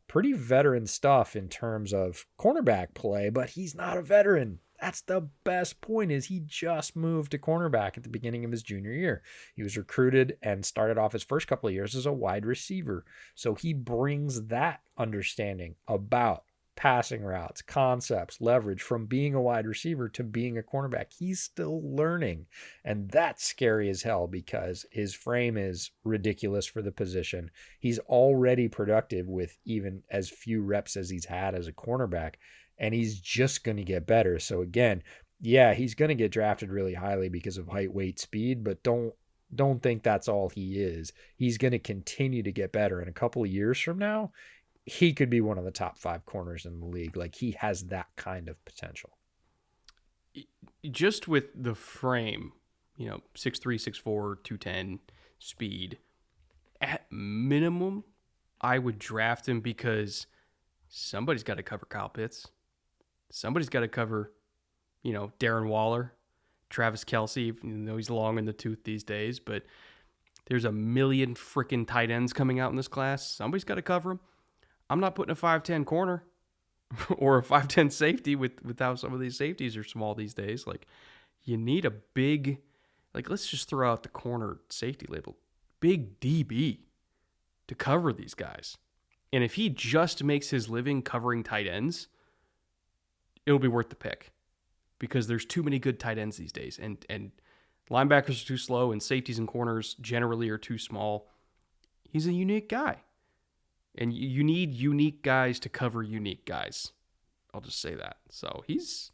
Pretty veteran stuff in terms of cornerback play, but he's not a veteran. That's the best point, is he just moved to cornerback at the beginning of his junior year. He was recruited and started off his first couple of years as a wide receiver. So he brings that understanding about passing routes, concepts, leverage from being a wide receiver to being a cornerback. He's still learning. And that's scary as hell because his frame is ridiculous for the position. He's already productive with even as few reps as he's had as a cornerback. And he's just going to get better. So again, yeah, he's going to get drafted really highly because of height, weight, speed, but don't think that's all he is. He's going to continue to get better. In a couple of years from now, he could be one of the top 5 corners in the league. Like, he has that kind of potential. Just with the frame, 6'3", 6'4", 210 speed, at minimum, I would draft him because somebody's got to cover Kyle Pitts. Somebody's got to cover, Darren Waller, Travis Kelce, even though he's long in the tooth these days. But there's a million freaking tight ends coming out in this class. Somebody's got to cover him. I'm not putting a 5'10 corner or a 5'10 safety with how some of these safeties are small these days. Like, you need a big, let's just throw out the corner safety label, big DB to cover these guys. And if he just makes his living covering tight ends, it'll be worth the pick because there's too many good tight ends these days. And linebackers are too slow and safeties and corners generally are too small. He's a unique guy. And you need unique guys to cover unique guys. I'll just say that. So he's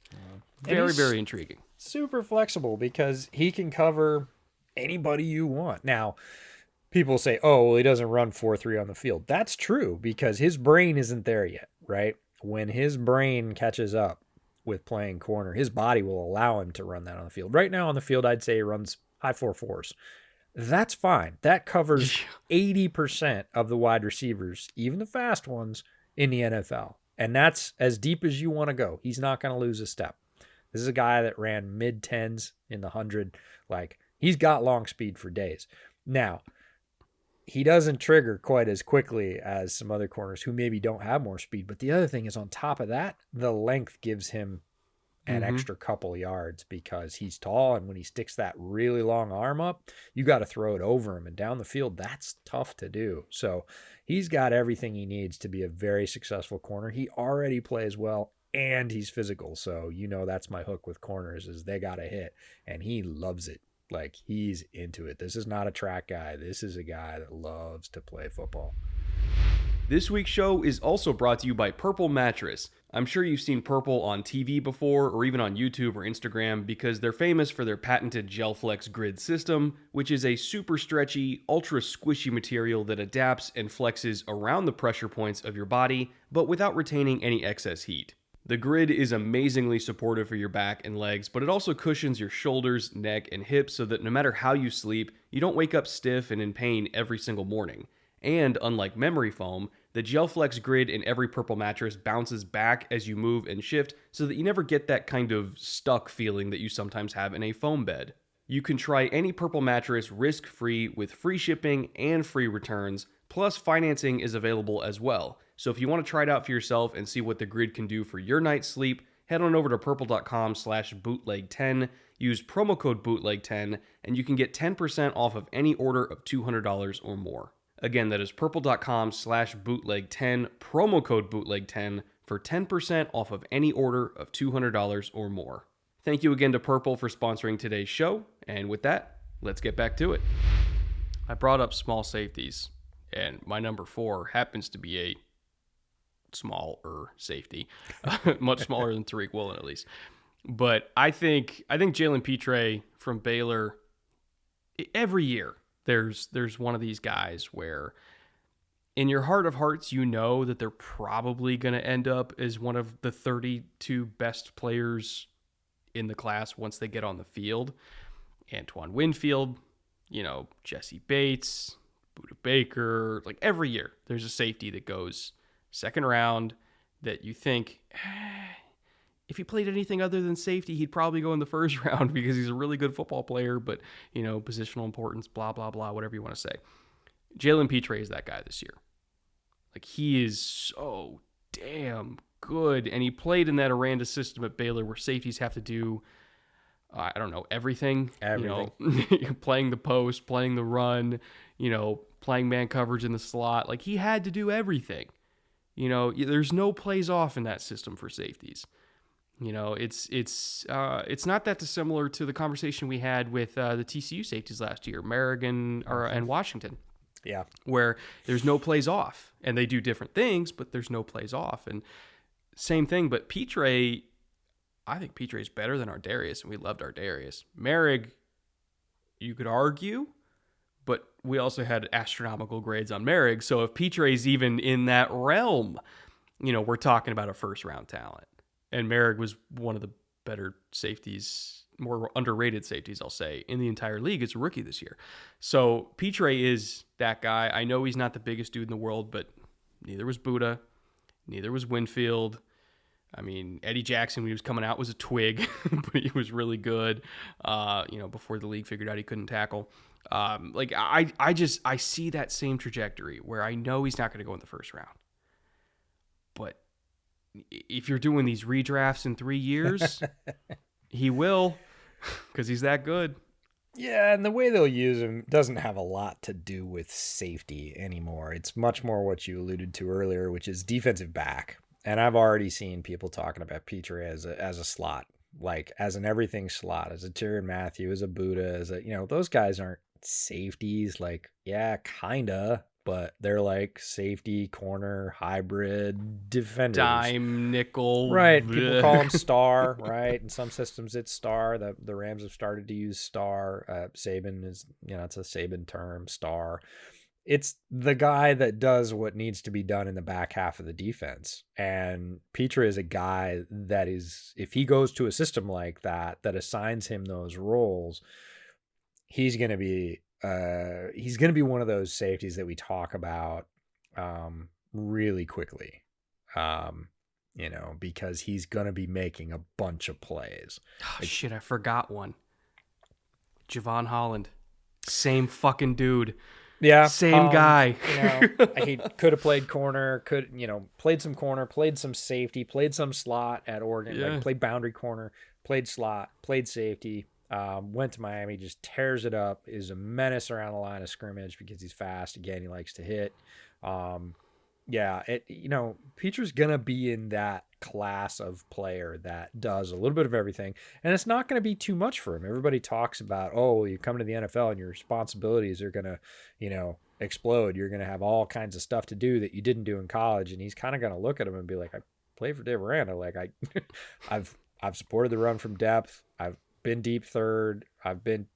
very, very intriguing. Super flexible because he can cover anybody you want. Now, people say, oh, well, he doesn't run 4.3 on the field. That's true because his brain isn't there yet, right? When his brain catches up with playing corner, his body will allow him to run that on the field. Right now on the field, I'd say he runs high 4.4s. That's fine. That covers 80% of the wide receivers, even the fast ones, in the NFL. And that's as deep as you want to go. He's not going to lose a step. This is a guy that ran mid-10s in the 100. He's got long speed for days. Now, he doesn't trigger quite as quickly as some other corners who maybe don't have more speed. But the other thing is, on top of that, the length gives him an extra couple yards because he's tall, and when he sticks that really long arm up, you got to throw it over him, and down the field, that's tough to do. So he's got everything he needs to be a very successful corner. He already plays well, and he's physical. So that's my hook with corners, is they got to hit, and he loves it. He's into it. This is not a track guy. This is a guy that loves to play football. This week's show is also brought to you by Purple Mattress. I'm sure you've seen Purple on TV before, or even on YouTube or Instagram, because they're famous for their patented GelFlex grid system, which is a super stretchy, ultra squishy material that adapts and flexes around the pressure points of your body, but without retaining any excess heat. The grid is amazingly supportive for your back and legs, but it also cushions your shoulders, neck, and hips so that no matter how you sleep, you don't wake up stiff and in pain every single morning. And unlike memory foam, the GelFlex grid in every Purple mattress bounces back as you move and shift so that you never get that kind of stuck feeling that you sometimes have in a foam bed. You can try any Purple mattress risk-free with free shipping and free returns, plus financing is available as well. So if you want to try it out for yourself and see what the grid can do for your night's sleep, head on over to purple.com/bootleg10, use promo code bootleg10, and you can get 10% off of any order of $200 or more. Again, that is purple.com/bootleg10, promo code bootleg10 for 10% off of any order of $200 or more. Thank you again to Purple for sponsoring today's show, and with that, let's get back to it. I brought up small safeties, and my number 4 happens to be a smaller safety, much smaller than Tarik Woolen at least. But I think Jalen Pitre from Baylor, every year, there's one of these guys where in your heart of hearts, you know that they're probably going to end up as one of the 32 best players in the class once they get on the field. Antoine Winfield, Jesse Bates, Budda Baker, like every year there's a safety that goes second round that you think, if he played anything other than safety, he'd probably go in the first round because he's a really good football player, but, positional importance, blah, blah, blah, whatever you want to say. Jalen Pitre is that guy this year. Like, he is so damn good, and he played in that Aranda system at Baylor where safeties have to do, I don't know, everything. Playing the post, playing the run, playing man coverage in the slot. Like, he had to do everything. There's no plays off in that system for safeties. It's not that dissimilar to the conversation we had with the TCU safeties last year, Merrigan and Washington. Yeah. Where there's no plays off, and they do different things, but there's no plays off. And same thing, but Pitre, I think Pitre is better than Ardarius, and we loved Ardarius. Merrig, you could argue, but we also had astronomical grades on Merrig. So if Pitre is even in that realm, we're talking about a first-round talent. And Merrig was one of the better safeties, more underrated safeties, I'll say, in the entire league as a rookie this year. So Pitre is that guy. I know he's not the biggest dude in the world, but neither was Budda, neither was Winfield. I mean, Eddie Jackson, when he was coming out, was a twig, but he was really good, before the league figured out he couldn't tackle. I see that same trajectory where I know he's not going to go in the first round. But if you're doing these redrafts in 3 years, he will, because he's that good. Yeah, and the way they'll use him doesn't have a lot to do with safety anymore. It's much more what you alluded to earlier, which is defensive back. And I've already seen people talking about Pitre as a slot, like as an everything slot, as a Tyrann Mathieu, as a Budda, as a, those guys aren't safeties. Like, yeah, kinda, but they're like safety, corner, hybrid defenders. Dime, nickel. Right. People call them star, right? In some systems, it's star. The Rams have started to use star. Saban is, it's a Saban term, star. It's the guy that does what needs to be done in the back half of the defense. And Pitre is a guy that is, if he goes to a system like that assigns him those roles, he's going to be one of those safeties that we talk about really quickly, because he's going to be making a bunch of plays. Oh, shit, I forgot one. Javon Holland. Same fucking dude. Yeah. Same guy. He could have played corner, played some corner, played some safety, played some slot at Oregon, like played boundary corner, played slot, played safety. Went to Miami, just tears it up, is a menace around the line of scrimmage because he's fast. Again, he likes to hit. Pitre's going to be in that class of player that does a little bit of everything, and it's not going to be too much for him. Everybody talks about, you come to the NFL and your responsibilities are going to, explode. You're going to have all kinds of stuff to do that you didn't do in college, and he's kind of going to look at him and be like, I played for Dave Aranda. Like, I've supported the run from depth. I've been deep third. I've been,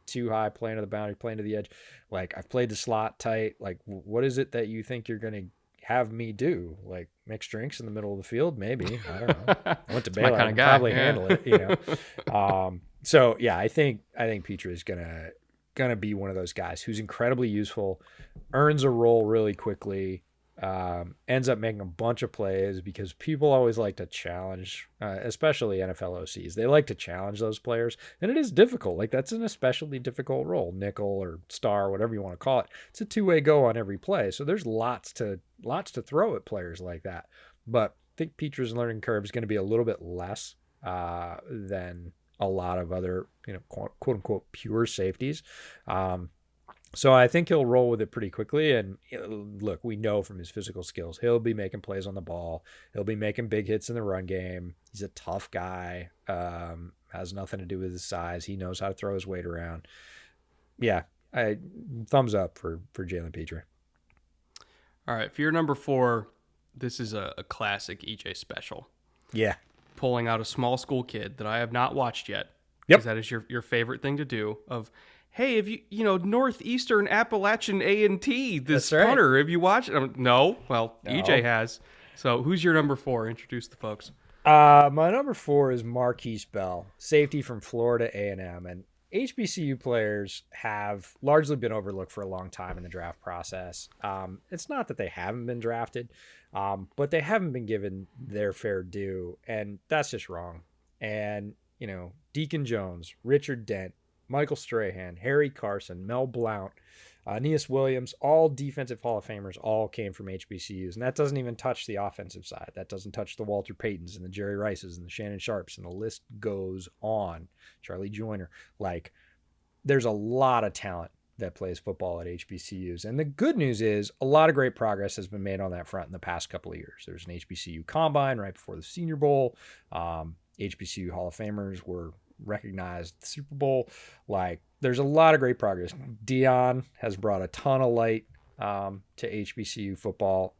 too high, playing to the boundary, playing to the edge. Like, I've played the slot tight. Like, what is it that you think you're going to have me do? Like, mix drinks in the middle of the field? Maybe. I don't know. I went to Baylor. I can probably handle it, So yeah, I think Pitre is gonna be one of those guys who's incredibly useful, earns a role really quickly, ends up making a bunch of plays because people always like to challenge, especially NFL OCs. They like to challenge those players, and it is difficult. Like, that's an especially difficult role, nickel or star, whatever you want to call it. It's a two-way go on every play, so there's lots to throw at players like that. But I think Pitre's learning curve is going to be a little bit less than a lot of other, quote unquote pure safeties. So I think he'll roll with it pretty quickly. And look, we know from his physical skills, he'll be making plays on the ball. He'll be making big hits in the run game. He's a tough guy. Has nothing to do with his size. He knows how to throw his weight around. Yeah, thumbs up for Jalen Pitre. All right, for your number 4, this is a classic EJ special. Yeah. Pulling out a small school kid that I have not watched yet. Yep. Because that is your favorite thing to do, of, hey, have you Northeastern Appalachian A&T, this That's right. punter, have you watched it? No. Well, No. EJ has. So who's your number 4? Introduce the folks. My number 4 is Markquese, safety from Florida A&M. And HBCU players have largely been overlooked for a long time in the draft process. It's not that they haven't been drafted, but they haven't been given their fair due. And that's just wrong. And, Deacon Jones, Richard Dent, Michael Strahan, Harry Carson, Mel Blount, Aeneas Williams, all defensive Hall of Famers, all came from HBCUs. And that doesn't even touch the offensive side. That doesn't touch the Walter Paytons and the Jerry Rices and the Shannon Sharps, and the list goes on. Charlie Joyner. There's a lot of talent that plays football at HBCUs. And the good news is a lot of great progress has been made on that front in the past couple of years. There's an HBCU combine right before the Senior Bowl. HBCU Hall of Famers were recognized at the Super Bowl. There's a lot of great progress. Dion has brought a ton of light to HBCU football.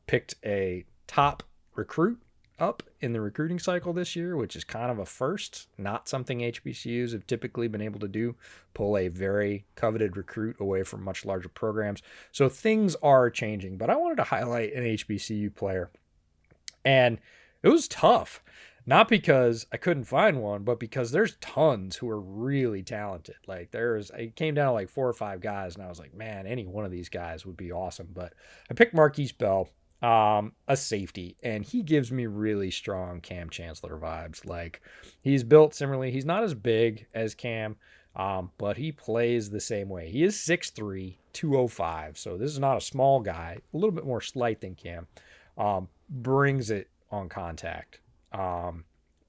Picked a top recruit up in the recruiting cycle this year, which is kind of a first, not something HBCUs have typically been able to do, pull a very coveted recruit away from much larger programs. So things are changing, but I wanted to highlight an HBCU player. And it was tough. Not because I couldn't find one, but because there's tons who are really talented. It came down to 4 or 5 guys, and I was like, man, any one of these guys would be awesome. But I picked Markquese, a safety, and he gives me really strong Cam Chancellor vibes. He's built similarly. He's not as big as Cam, but he plays the same way. He is 6'3", 205, so this is not a small guy, a little bit more slight than Cam. Brings it on contact.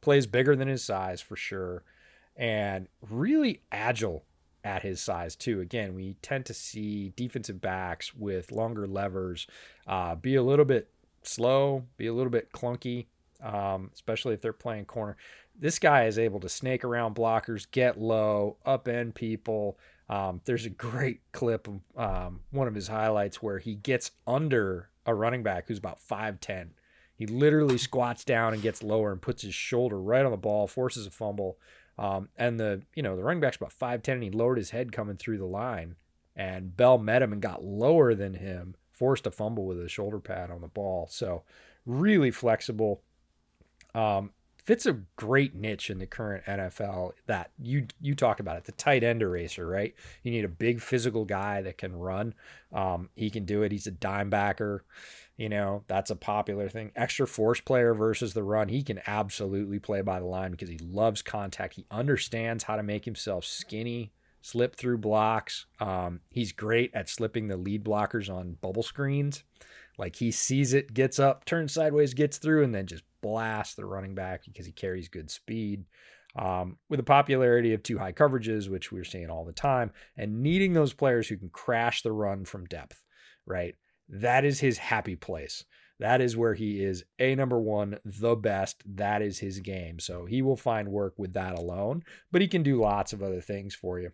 Plays bigger than his size for sure, and really agile at his size too. Again, we tend to see defensive backs with longer levers be a little bit slow, be a little bit clunky, especially if they're playing corner. This guy is able to snake around blockers, get low, upend people. There's a great clip of one of his highlights where he gets under a running back who's about 5'10". He literally squats down and gets lower and puts his shoulder right on the ball, forces a fumble. And the running back's about 5'10", and he lowered his head coming through the line. And Bell met him and got lower than him, forced a fumble with a shoulder pad on the ball. So really flexible. Fits a great niche in the current NFL that you talk about it, the tight end eraser, right? You need a big physical guy that can run. He can do it. He's a dime backer. That's a popular thing. Extra force player versus the run. He can absolutely play by the line because he loves contact. He understands how to make himself skinny, slip through blocks. He's great at slipping the lead blockers on bubble screens. He sees it, gets up, turns sideways, gets through, and then just blasts the running back because he carries good speed. With the popularity of too high coverages, which we're seeing all the time, and needing those players who can crash the run from depth, right? That is his happy place. That is where he is number one, the best. That is his game. So he will find work with that alone, but he can do lots of other things for you.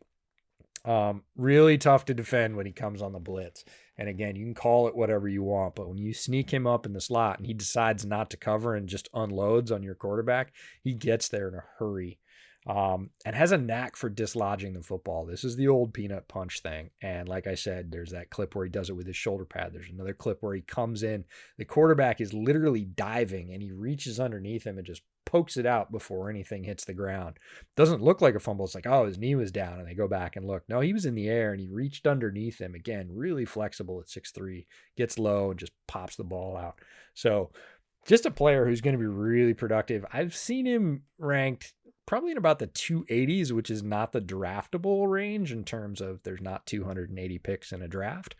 Really tough to defend when he comes on the blitz. And again, you can call it whatever you want, but when you sneak him up in the slot and he decides not to cover and just unloads on your quarterback, he gets there in a hurry. And has a knack for dislodging the football. This is the old peanut punch thing. And like I said, there's that clip where he does it with his shoulder pad. There's another clip where he comes in. The quarterback is literally diving and he reaches underneath him and just pokes it out before anything hits the ground. Doesn't look like a fumble. It's his knee was down, and they go back and look. No, he was in the air and he reached underneath him. Again, really flexible at 6'3", gets low and just pops the ball out. So just a player who's going to be really productive. I've seen him ranked probably in about the 280s, which is not the draftable range in terms of there's not 280 picks in a draft.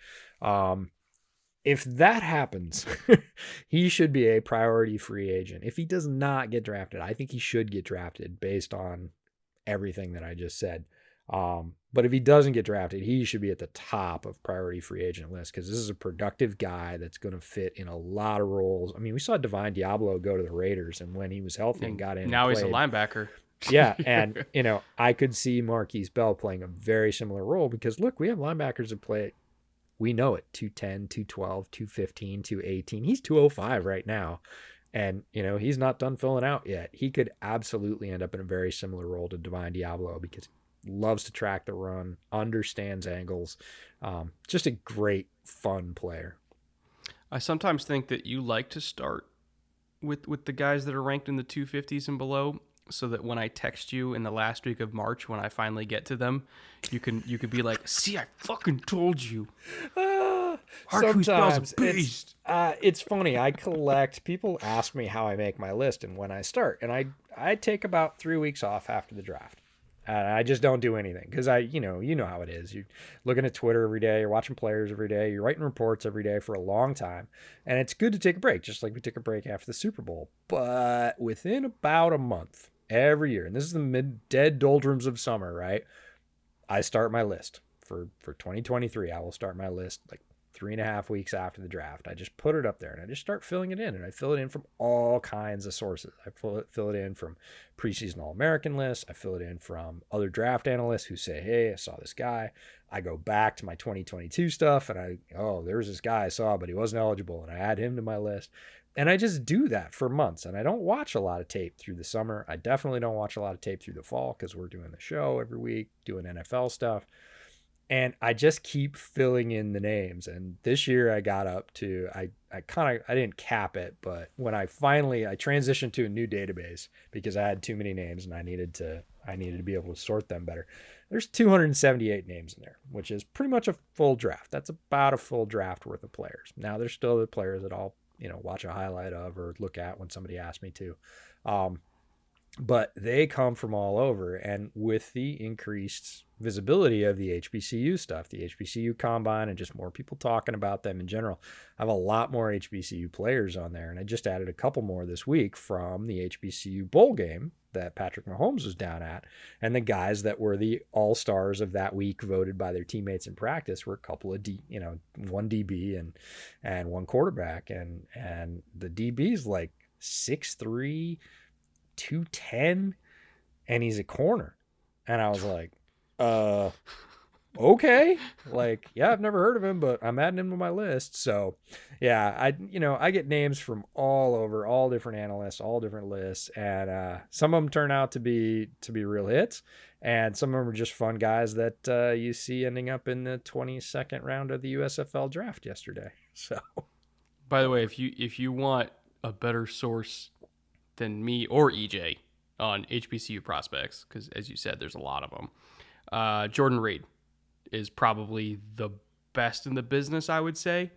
If that happens, he should be a priority free agent. If he does not get drafted, I think he should get drafted based on everything that I just said. But if he doesn't get drafted, he should be at the top of priority free agent list because this is a productive guy that's going to fit in a lot of roles. I mean, we saw Divine Diablo go to the Raiders, and when he was healthy and got in, now he's a linebacker. Yeah, and I could see Markquese playing a very similar role because look, we have linebackers that play. We know it, 210, 212, 215, 218. He's 205 right now. And, he's not done filling out yet. He could absolutely end up in a very similar role to Divine Diablo because loves to track the run, understands angles. Just a great, fun player. I sometimes think that you like to start with the guys that are ranked in the 250s and below, so that when I text you in the last week of March, when I finally get to them, you could be like, "See, I fucking told you." Sometimes it's funny. I collect. People ask me how I make my list and when I start, and I take about 3 weeks off after the draft. I just don't do anything because you know how it is. You're looking at Twitter every day. You're watching players every day. You're writing reports every day for a long time. And it's good to take a break, just like we took a break after the Super Bowl. But within about a month every year, and this is the mid-dead doldrums of summer, right? I start my list for 2023. I will start my list like 3.5 weeks after the draft. I just put it up there and I just start filling it in, and I fill it in from all kinds of sources. I fill it in from preseason All-American lists. I fill it in from other draft analysts who say, "Hey, I saw this guy." I go back to my 2022 stuff and there's this guy I saw, but he wasn't eligible, and I add him to my list. And I just do that for months, and I don't watch a lot of tape through the summer. I definitely don't watch a lot of tape through the fall because we're doing the show every week, doing NFL stuff. And I just keep filling in the names. And this year I got up to, I didn't cap it, but when I transitioned to a new database because I had too many names and I needed to be able to sort them better. There's 278 names in there, which is pretty much a full draft. That's about a full draft worth of players. Now there's still the players that I'll, watch a highlight of or look at when somebody asks me to. But they come from all over, and with the increased visibility of the HBCU stuff, the HBCU combine, and just more people talking about them in general, I have a lot more HBCU players on there, and I just added a couple more this week from the HBCU bowl game that Patrick Mahomes was down at, and the guys that were the all-stars of that week voted by their teammates in practice were a couple of one DB and one quarterback, and the DB's like 6'3", 210, and he's a corner. And I was like, okay, like, yeah, I've never heard of him, but I'm adding him to my list. So yeah, I get names from all over, all different analysts, all different lists, and some of them turn out to be real hits, and some of them are just fun guys that you see ending up in the 22nd round of the USFL draft yesterday. So by the way, if you want a better source than me or EJ on HBCU prospects, because as you said, there's a lot of them. Jordan Reed is probably the best in the business, I would say,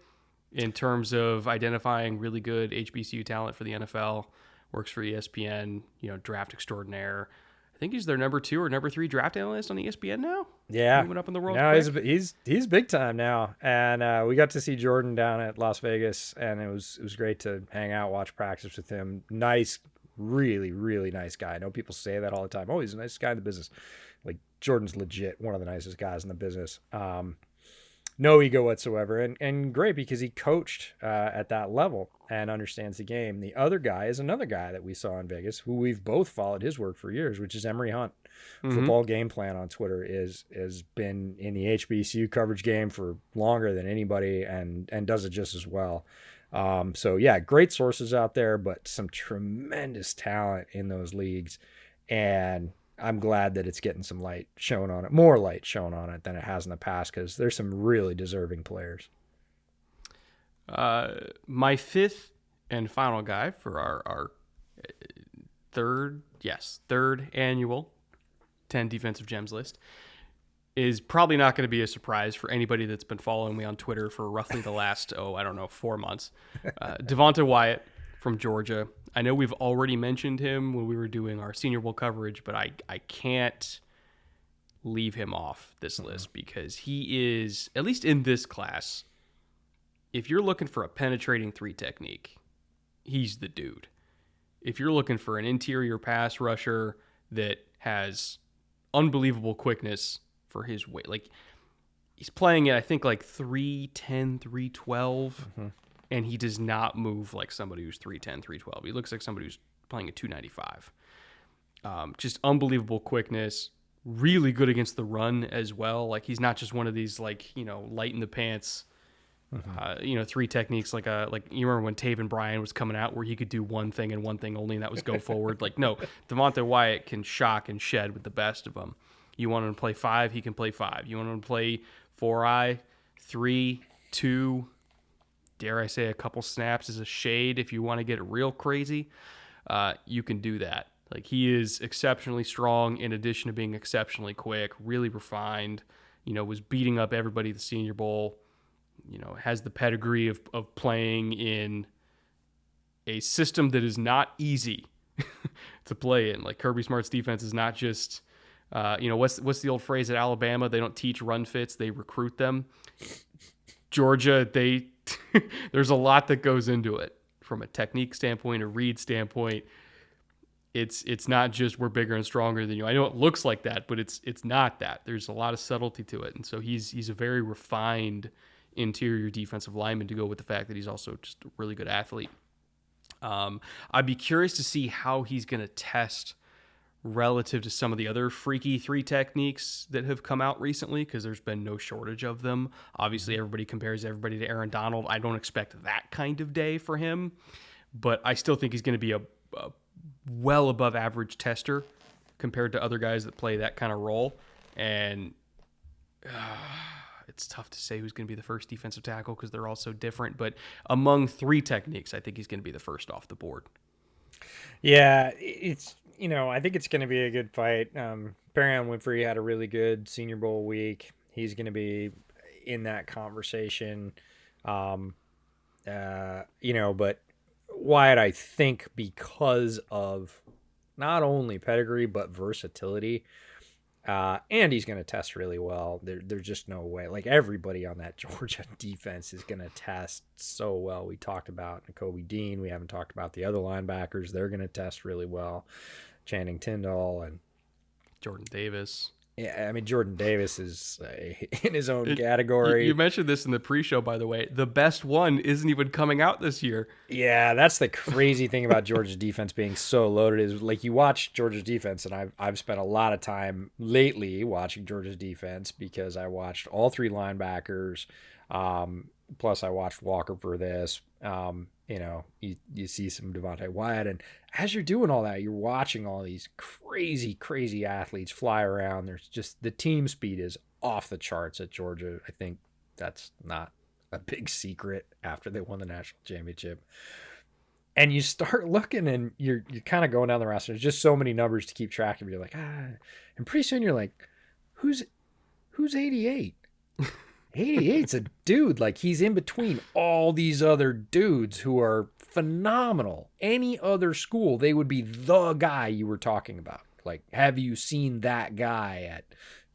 in terms of identifying really good HBCU talent for the NFL. Works for ESPN, draft extraordinaire. I think he's their number 2 or number 3 draft analyst on ESPN now. Yeah, moving up in the world. No, he's big time now, and we got to see Jordan down at Las Vegas, and it was great to hang out, watch practice with him. Nice. Really, really nice guy. I know people say that all the time. Oh, he's a nice guy in the business. Like, Jordan's legit one of the nicest guys in the business. No ego whatsoever. And great because he coached at that level and understands the game. The other guy is another guy that we saw in Vegas who we've both followed his work for years, which is Emory Hunt. Mm-hmm. Football Game Plan on Twitter has been in the HBCU coverage game for longer than anybody and does it just as well. So yeah, great sources out there, but some tremendous talent in those leagues. And I'm glad that it's getting some light shown on it, more light shown on it than it has in the past, because there's some really deserving players. My fifth and final guy for our third annual 10 defensive gems list is probably not going to be a surprise for anybody that's been following me on Twitter for roughly the last, 4 months. Devonte Wyatt from Georgia. I know we've already mentioned him when we were doing our Senior Bowl coverage, but I can't leave him off this list because he is, at least in this class, if you're looking for a penetrating 3 technique, he's the dude. If you're looking for an interior pass rusher that has unbelievable quickness for his weight, like he's playing at, I think, like 310, 312, and he does not move like somebody who's 310, 312. He looks like somebody who's playing at 295. Just unbelievable quickness, really good against the run as well. Like he's not just one of these light in the pants, 3 techniques like you remember when Travon Bryant was coming out where he could do one thing and one thing only, and that was go forward. Like, no, Devonte Wyatt can shock and shed with the best of them. You want him to play 5, he can play 5. You want him to play 4-eye, 3, 2, dare I say a couple snaps as a shade if you want to get real crazy, you can do that. Like, he is exceptionally strong in addition to being exceptionally quick, really refined, was beating up everybody at the Senior Bowl, has the pedigree of playing in a system that is not easy to play in. Like, Kirby Smart's defense is not just, what's the old phrase at Alabama? They don't teach run fits, they recruit them. Georgia, there's a lot that goes into it from a technique standpoint, a read standpoint. It's not just we're bigger and stronger than you. I know it looks like that, but it's not that. There's a lot of subtlety to it, and so he's a very refined interior defensive lineman to go with the fact that he's also just a really good athlete. I'd be curious to see how he's going to test relative to some of the other freaky 3 techniques that have come out recently, because there's been no shortage of them. Obviously, everybody compares everybody to Aaron Donald. I don't expect that kind of day for him, but I still think he's going to be a well above average tester compared to other guys that play that kind of role. And it's tough to say who's going to be the first defensive tackle because they're all so different. But among 3 techniques, I think he's going to be the first off the board. Yeah, it's, I think it's going to be a good fight. Perrion Winfrey had a really good Senior Bowl week. He's going to be in that conversation. But Wyatt, I think, because of not only pedigree but versatility, and he's going to test really well. There's just no way. Like, everybody on that Georgia defense is going to test so well. We talked about Coby Dean. We haven't talked about the other linebackers. They're going to test really well. Channing Tindall and Jordan Davis. Yeah, I mean, Jordan Davis is in his own category. You mentioned this in the pre-show, by the way. The best one isn't even coming out this year. Yeah, that's the crazy thing about Georgia's defense being so loaded is, like, you watch Georgia's defense, and I've spent a lot of time lately watching Georgia's defense because I watched all 3 linebackers. Plus, I watched Walker for this. You see some Devonte Wyatt, and as you're doing all that, you're watching all these crazy, crazy athletes fly around. There's just, the team speed is off the charts at Georgia. I think that's not a big secret after they won the national championship. And you start looking, and you're kind of going down the roster. There's just so many numbers to keep track of. You're like, and pretty soon you're like, who's 88? 88's a dude. Like, he's in between all these other dudes who are phenomenal. Any other school, they would be the guy you were talking about. Like, have you seen that guy at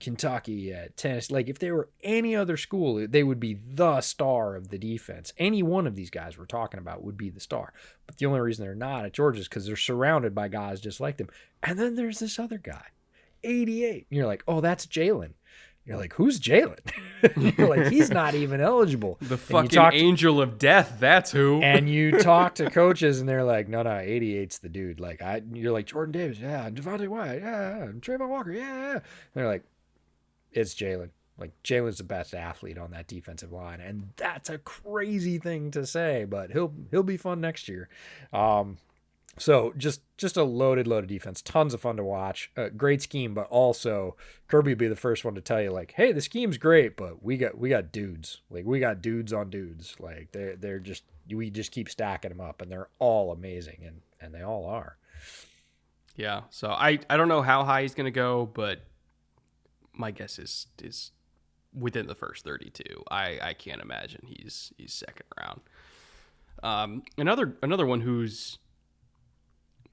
Kentucky, at Tennessee? Like, if they were any other school, they would be the star of the defense. Any one of these guys we're talking about would be the star. But the only reason they're not at Georgia is because they're surrounded by guys just like them. And then there's this other guy, 88. And you're like, oh, that's Jalen. You're like, who's Jalen? You're like, he's not even eligible. The fucking angel of death, that's who. And you talk to coaches, and they're like, no, 88's the dude. Like, you're like, Jordan Davis, yeah, Devonte Wyatt, yeah, Travon Walker, yeah. And they're like, it's Jalen. Like, Jalen's the best athlete on that defensive line, and that's a crazy thing to say, but he'll be fun next year. So just a loaded defense. Tons of fun to watch. Great scheme, but also Kirby would be the first one to tell you, like, hey, the scheme's great, but we got dudes. Like, we got dudes on dudes. Like, we just keep stacking them up, and they're all amazing, and they all are. Yeah. So I don't know how high he's going to go, but my guess is within the first 32. I can't imagine he's second round. Another one who's,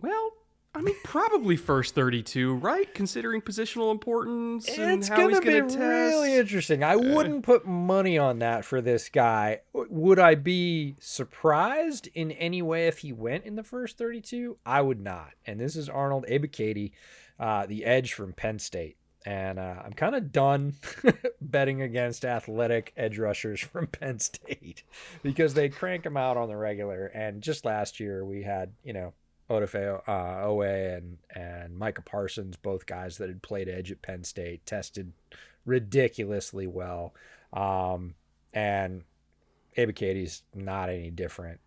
well, I mean, probably first 32, right? Considering positional importance and how he's going to test. It's going to be really interesting. I wouldn't put money on that for this guy. Would I be surprised in any way if he went in the first 32? I would not. And this is Arnold Ebiketie, the edge from Penn State. And I'm kind of done betting against athletic edge rushers from Penn State because they crank them out on the regular. And just last year we had, Odafe Owe and Micah Parsons, both guys that had played edge at Penn State, tested ridiculously well. And Ebiketie's not any different.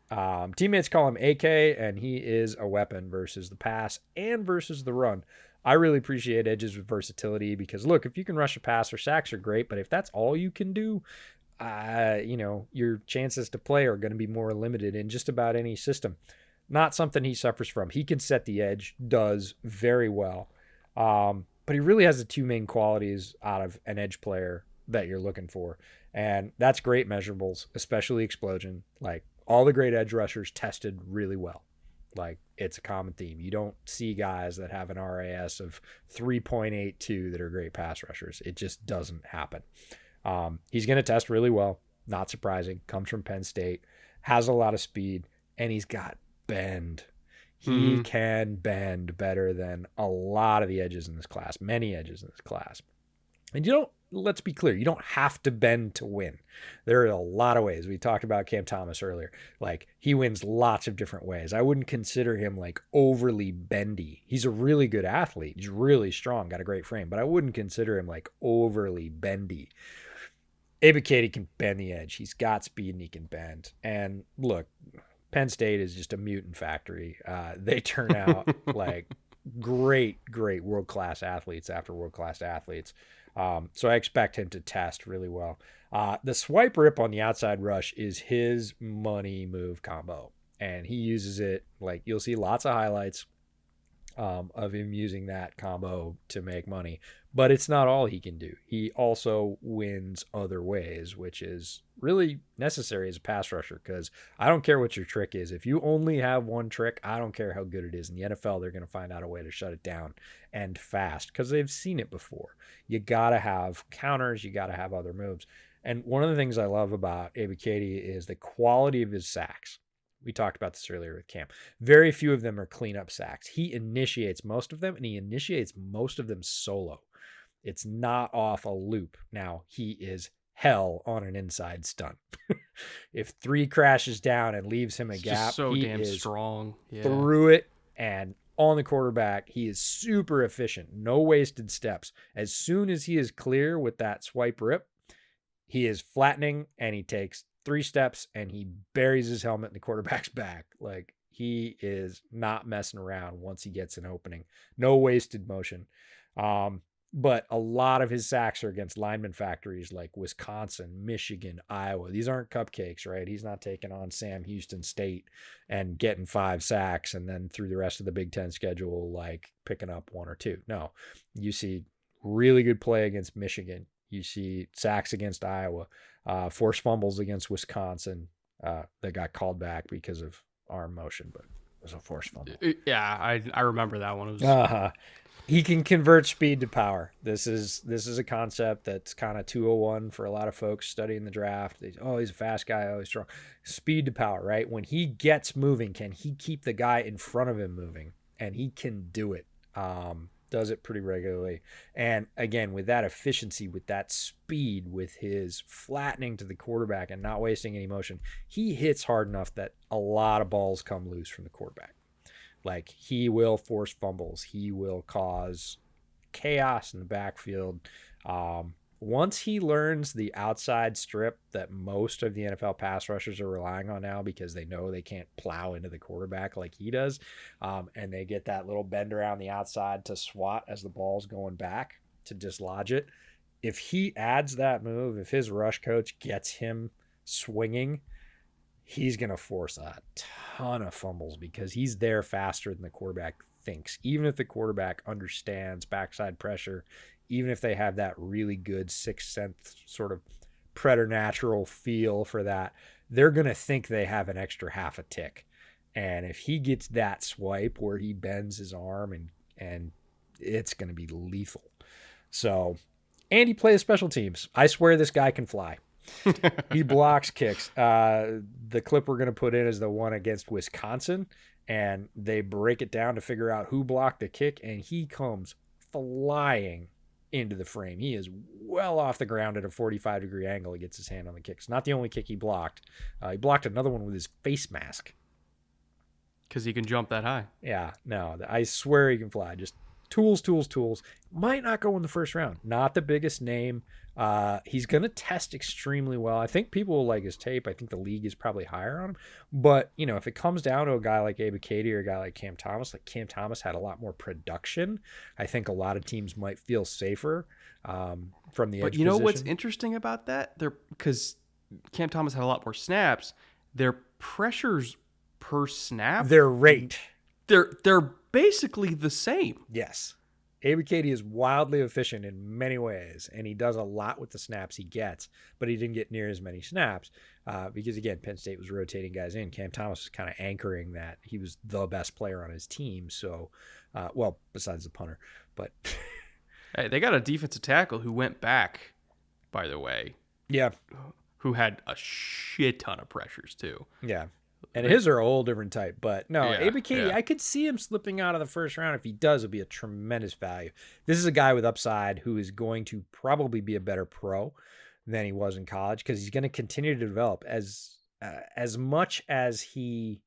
Teammates call him AK, and he is a weapon versus the pass and versus the run. I really appreciate edges with versatility because, look, if you can rush a passer, sacks are great, but if that's all you can do, your chances to play are going to be more limited in just about any system. Not something he suffers from. He can set the edge, does very well. But he really has the two main qualities out of an edge player that you're looking for. And that's great measurables, especially explosion. Like, all the great edge rushers tested really well. Like, it's a common theme. You don't see guys that have an RAS of 3.82 that are great pass rushers. It just doesn't happen. He's going to test really well. Not surprising. Comes from Penn State. Has a lot of speed. And he's got bend. He can bend better than a lot of the edges in this class. Many edges in this class. And let's be clear, you don't have to bend to win. There are a lot of ways. We talked about Cam Thomas earlier. Like, he wins lots of different ways. I wouldn't consider him like overly bendy. He's a really good athlete. He's really strong, got a great frame, but I wouldn't consider him like overly bendy. Ebiketie can bend the edge. He's got speed and he can bend. And look, Penn State is just a mutant factory. They turn out like great world-class athletes after world-class athletes. So I expect him to test really well. The swipe rip on the outside rush is his money move combo. And he uses it, like, you'll see lots of highlights of him using that combo to make money. But it's not all he can do. He also wins other ways, which is really necessary as a pass rusher, because I don't care what your trick is. If you only have one trick, I don't care how good it is. In the NFL, they're going to find out a way to shut it down, and fast, because they've seen it before. You got to have counters. You got to have other moves. And one of the things I love about Ebiketie is the quality of his sacks. We talked about this earlier with Cam. Very few of them are cleanup sacks. He initiates most of them, and he initiates most of them solo. It's not off a loop. Now, he is hell on an inside stunt. If 3 crashes down and leaves him a gap, so he damn is strong. Yeah. Through it and on the quarterback. He is super efficient. No wasted steps. As soon as he is clear with that swipe rip, he is flattening, and he takes 3 steps and he buries his helmet in the quarterback's back. Like, he is not messing around once he gets an opening. No wasted motion. But a lot of his sacks are against lineman factories like Wisconsin, Michigan, Iowa. These aren't cupcakes, right? He's not taking on Sam Houston State and getting 5 sacks and then through the rest of the Big Ten schedule, like, picking up 1 or 2. No, you see really good play against Michigan. You see sacks against Iowa, forced fumbles against Wisconsin that got called back because of arm motion, but it was a forced fumble. Yeah, I remember that one. It was... He can convert speed to power. This is a concept that's kind of 201 for a lot of folks studying the draft. He's a fast guy, oh, he's strong. Speed to power, right? When he gets moving, can he keep the guy in front of him moving? And he can do it. Does it pretty regularly. And again, with that efficiency, with that speed, with his flattening to the quarterback and not wasting any motion, he hits hard enough that a lot of balls come loose from the quarterback. Like, he will force fumbles. He will cause chaos in the backfield. Once he learns the outside strip that most of the NFL pass rushers are relying on now, because they know they can't plow into the quarterback like he does, and they get that little bend around the outside to swat as the ball's going back to dislodge it. If he adds that move, if his rush coach gets him swinging, he's going to force a ton of fumbles because he's there faster than the quarterback thinks. Even if the quarterback understands backside pressure, even if they have that really good sixth sense sort of preternatural feel for that, they're going to think they have an extra half a tick. And if he gets that swipe where he bends his arm, and it's going to be lethal. So, and he plays special teams. I swear this guy can fly. He blocks kicks. The clip we're going to put in is the one against Wisconsin, and they break it down to figure out who blocked the kick, and he comes flying into the frame. He is well off the ground at a 45-degree angle. He gets his hand on the kick. It's not the only kick he blocked. He blocked another one with his face mask. Because he can jump that high. Yeah, no, I swear he can fly. Just Tools. Might not go in the first round. Not the biggest name. He's going to test extremely well. I think people will like his tape. I think the league is probably higher on him. But, if it comes down to a guy like Ebiketie or a guy like Cam Thomas had a lot more production. I think a lot of teams might feel safer from the edge position. But what's interesting about that? Because Cam Thomas had a lot more snaps. Their pressures per snap, their rate, they're basically the same. Yes. Ebiketie is wildly efficient in many ways, and he does a lot with the snaps he gets, but he didn't get near as many snaps because, again, Penn State was rotating guys in. Cam Thomas was kind of anchoring that. He was the best player on his team, so, besides the punter. But hey, they got a defensive tackle who went back, by the way. Yeah. Who had a shit ton of pressures, too. Yeah. And his are a whole different type, but no, Ebiketie, yeah. I could see him slipping out of the first round. If he does, it'll be a tremendous value. This is a guy with upside who is going to probably be a better pro than he was in college because he's going to continue to develop as much as he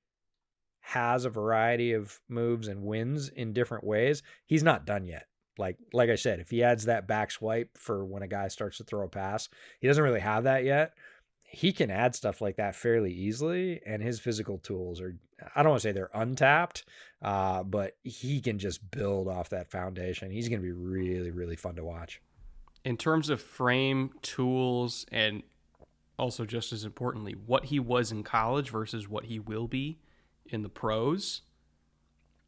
has a variety of moves and wins in different ways. He's not done yet. Like I said, if he adds that back swipe for when a guy starts to throw a pass, he doesn't really have that yet. He can add stuff like that fairly easily, and his physical tools are, I don't want to say they're untapped, but he can just build off that foundation. He's going to be really, really fun to watch. In terms of frame, tools, and also just as importantly, what he was in college versus what he will be in the pros,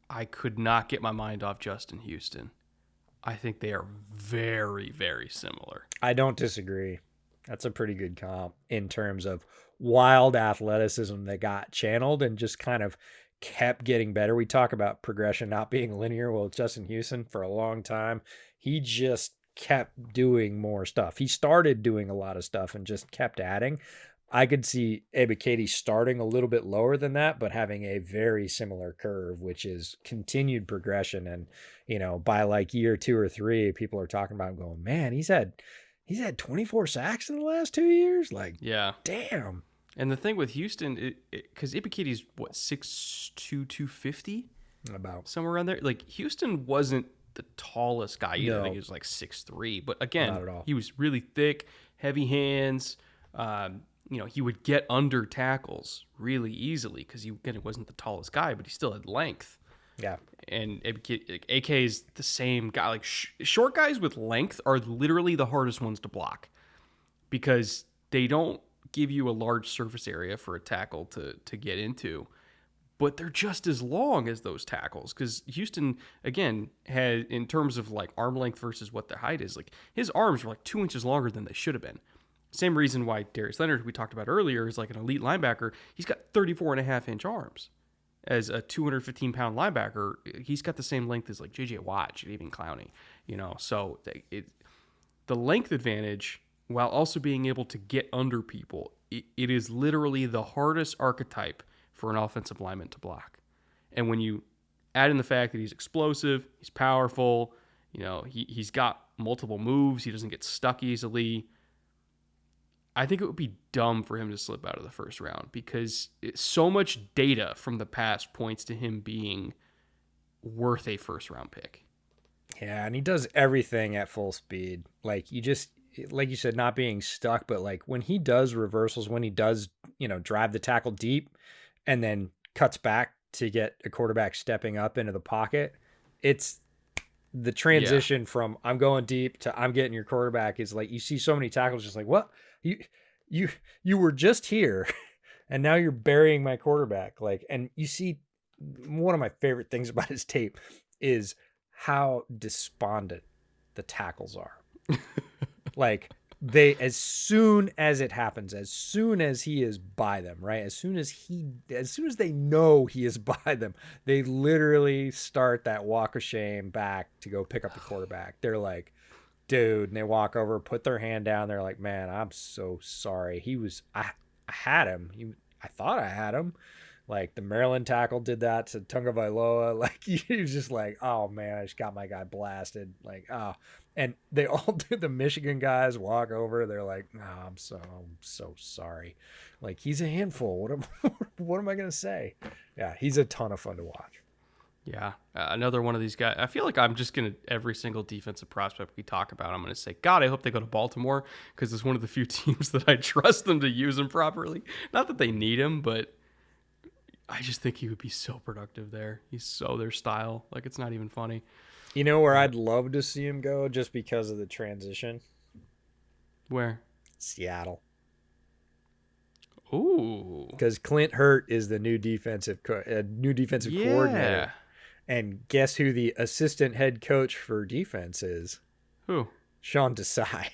I could not get my mind off Justin Houston. I think they are very, very similar. I don't disagree. That's a pretty good comp in terms of wild athleticism that got channeled and just kind of kept getting better. We talk about progression not being linear. Well, Justin Houston, for a long time, he just kept doing more stuff. He started doing a lot of stuff and just kept adding. I could see Ebiketie starting a little bit lower than that, but having a very similar curve, which is continued progression. And, by like year 2 or 3, people are talking about him going, man, he's had 24 sacks in the last 2 years. Like, yeah, damn. And the thing with Houston, because Ebiketie's 6'2", 250? About somewhere around there. Like, Houston wasn't the tallest guy either. No. I think he was like 6'3". But again, Not at all. he was really thick, heavy hands. He would get under tackles really easily because it wasn't the tallest guy, but he still had length. Yeah. And AK is the same guy. Like, short guys with length are literally the hardest ones to block because they don't give you a large surface area for a tackle to get into, but they're just as long as those tackles. Because Houston, again, had, in terms of like arm length versus what their height is, like his arms were like 2 inches longer than they should have been. Same reason why Darius Leonard, who we talked about earlier, is like an elite linebacker. He's got 34.5-inch arms. As a 215-pound linebacker, he's got the same length as like J.J. Watt, Jadeveon Clowney. So the length advantage, while also being able to get under people, it is literally the hardest archetype for an offensive lineman to block. And when you add in the fact that he's explosive, he's powerful, he's got multiple moves, he doesn't get stuck easily, I think it would be dumb for him to slip out of the first round because so much data from the past points to him being worth a first-round pick. Yeah, and he does everything at full speed. Like you said, not being stuck, but like when he does reversals, when he does, drive the tackle deep and then cuts back to get a quarterback stepping up into the pocket, it's the transition from I'm going deep to I'm getting your quarterback is like you see so many tackles just like, what? You were just here and now you're burying my quarterback. Like, and you see one of my favorite things about his tape is how despondent the tackles are. Like as soon as it happens, as soon as he is by them, right? As soon as they know he is by them, they literally start that walk of shame back to go pick up the quarterback. They're like, dude, and they walk over, put their hand down. They're like, man, I'm so sorry. I had him. I thought I had him. Like the Maryland tackle did that to Tunga Vailoa. Like he was just like, oh man, I just got my guy blasted. Like, and they all do. The Michigan guys walk over. They're like, oh, I'm so sorry. Like he's a handful. What am I gonna say? Yeah, he's a ton of fun to watch. Yeah, another one of these guys. I feel like I'm just going to, every single defensive prospect we talk about, I'm going to say, God, I hope they go to Baltimore because it's one of the few teams that I trust them to use him properly. Not that they need him, but I just think he would be so productive there. He's so their style. Like, it's not even funny. You know where I'd love to see him go just because of the transition? Where? Seattle. Ooh. Because Clint Hurt is the new defensive coordinator. And guess who the assistant head coach for defense is? Who? Sean Desai.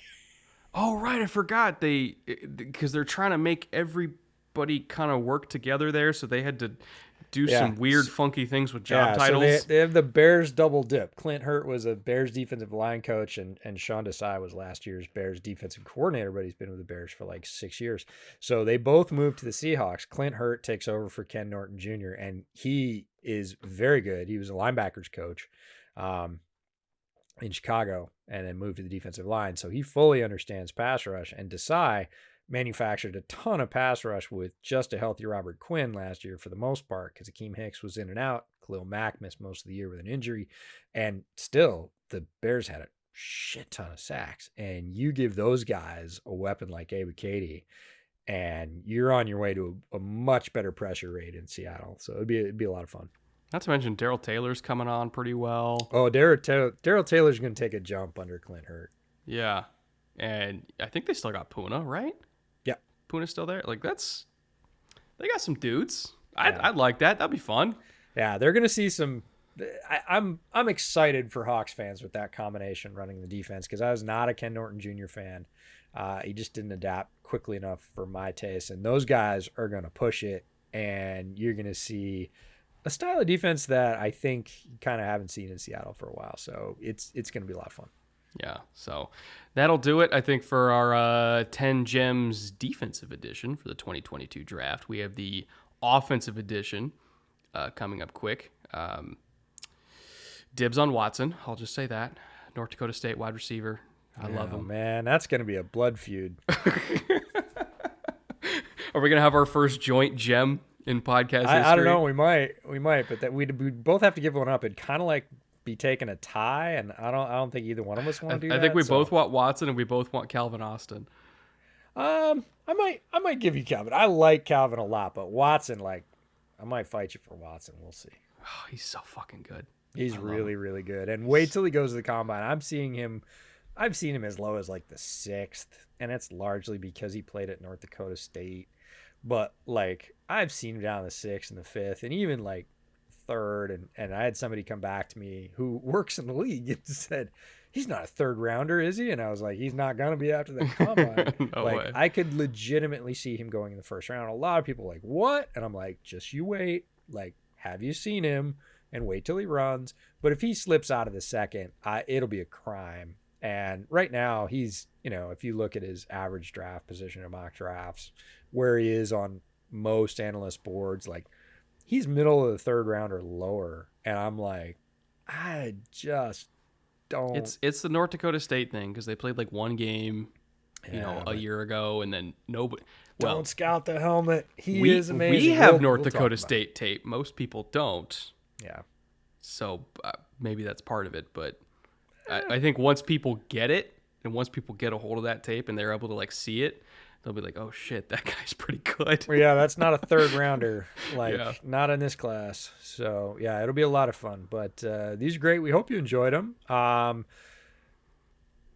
Oh, right. I forgot. Because they're trying to make everybody kind of work together there. So they had to do some weird, funky things with job titles. So they have the Bears double dip. Clint Hurt was a Bears defensive line coach, and Sean Desai was last year's Bears defensive coordinator, but he's been with the Bears for like 6 years. So they both moved to the Seahawks. Clint Hurt takes over for Ken Norton Jr., and he is very good. He was a linebackers coach in Chicago and then moved to the defensive line. So he fully understands pass rush, and Desai manufactured a ton of pass rush with just a healthy Robert Quinn last year for the most part because Akeem Hicks was in and out. Khalil Mack missed most of the year with an injury. And still, the Bears had a shit ton of sacks. And you give those guys a weapon like Ebiketie, and you're on your way to a much better pressure rate in Seattle. So it'd be a lot of fun. Not to mention Darrell Taylor's coming on pretty well. Oh, Darrell Taylor's going to take a jump under Clint Hurt. Yeah. And I think they still got Puna, right? Puna's still there. Like, they got some dudes. I'd like that. That'd be fun. Yeah, they're gonna see some. I'm excited for Hawks fans with that combination running the defense because I was not a Ken Norton Jr. fan. He just didn't adapt quickly enough for my taste, and those guys are gonna push it, and you're gonna see a style of defense that I think you kind of haven't seen in Seattle for a while. So it's gonna be a lot of fun. Yeah, so that'll do it, I think, for our 10 Gems defensive edition for the 2022 draft. We have the offensive edition coming up quick. Dibs on Watson. I'll just say that. North Dakota State wide receiver. I love him. Man, that's going to be a blood feud. Are we going to have our first joint gem in podcast history? I don't know. We might, but that we both have to give one up. It'd kind of like be taking a tie, and I don't think either one of us want to do that. I think we both want Watson, and we both want Calvin Austin. I might give you Calvin. I like Calvin a lot, but Watson, like, I might fight you for Watson. We'll see. Oh, he's so fucking good. He's really, really good. And wait till he goes to the combine. I've seen him as low as like the 6th, and it's largely because he played at North Dakota State. But like, I've seen him down the 6th and the 5th, and even like 3rd, and I had somebody come back to me who works in the league and said, he's not a 3rd rounder, is he? And I was like, he's not going to be after the combine. No way. I could legitimately see him going in the 1st round. A lot of people are like, what? And I'm like, just you wait. Like, have you seen him? And wait till he runs. But if he slips out of the 2nd, it'll be a crime. And right now, he's, if you look at his average draft position in mock drafts, where he is on most analyst boards, like, he's middle of the 3rd round or lower. And I'm like, I just don't. It's the North Dakota State thing because they played like one game, a year ago, and then nobody. Well, don't scout the helmet. He is amazing. We have North Dakota State tape. Most people don't. Yeah. So maybe that's part of it, but I think once people get it, and once people get a hold of that tape and they're able to like see it, they'll be like, "Oh shit, that guy's pretty good." Well, yeah, that's not a 3rd rounder, not in this class. So yeah, it'll be a lot of fun. But these are great. We hope you enjoyed them.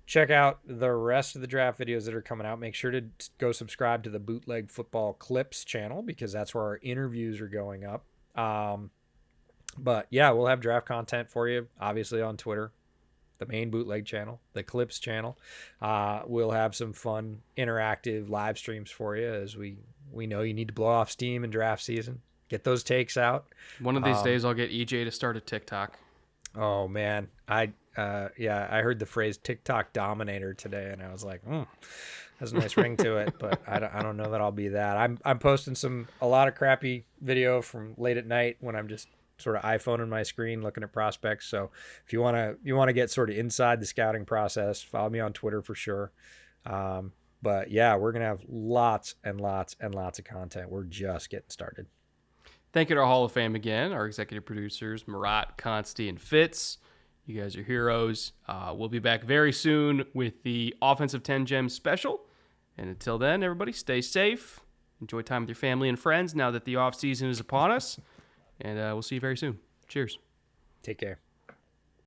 Check out the rest of the draft videos that are coming out. Make sure to go subscribe to the Bootleg Football Clips channel because that's where our interviews are going up. But yeah, we'll have draft content for you, obviously on Twitter, the main Bootleg channel, the Clips channel. We'll have some fun interactive live streams for you as we know you need to blow off steam in draft season. Get those takes out. One of these days I'll get EJ to start a TikTok. Oh man. I heard the phrase TikTok dominator today and I was like, has a nice ring to it, but I don't know that I'll be that. I'm posting a lot of crappy video from late at night when I'm just sort of iPhoning my screen looking at prospects. So if you want to get sort of inside the scouting process, follow me on Twitter for sure. But yeah, we're going to have lots and lots and lots of content. We're just getting started. Thank you to our Hall of Fame again, our executive producers, Marat, Consti, and Fitz. You guys are heroes. We'll be back very soon with the Offensive 10 Gems special. And until then, everybody, stay safe. Enjoy time with your family and friends now that the off season is upon us. And we'll see you very soon. Cheers. Take care.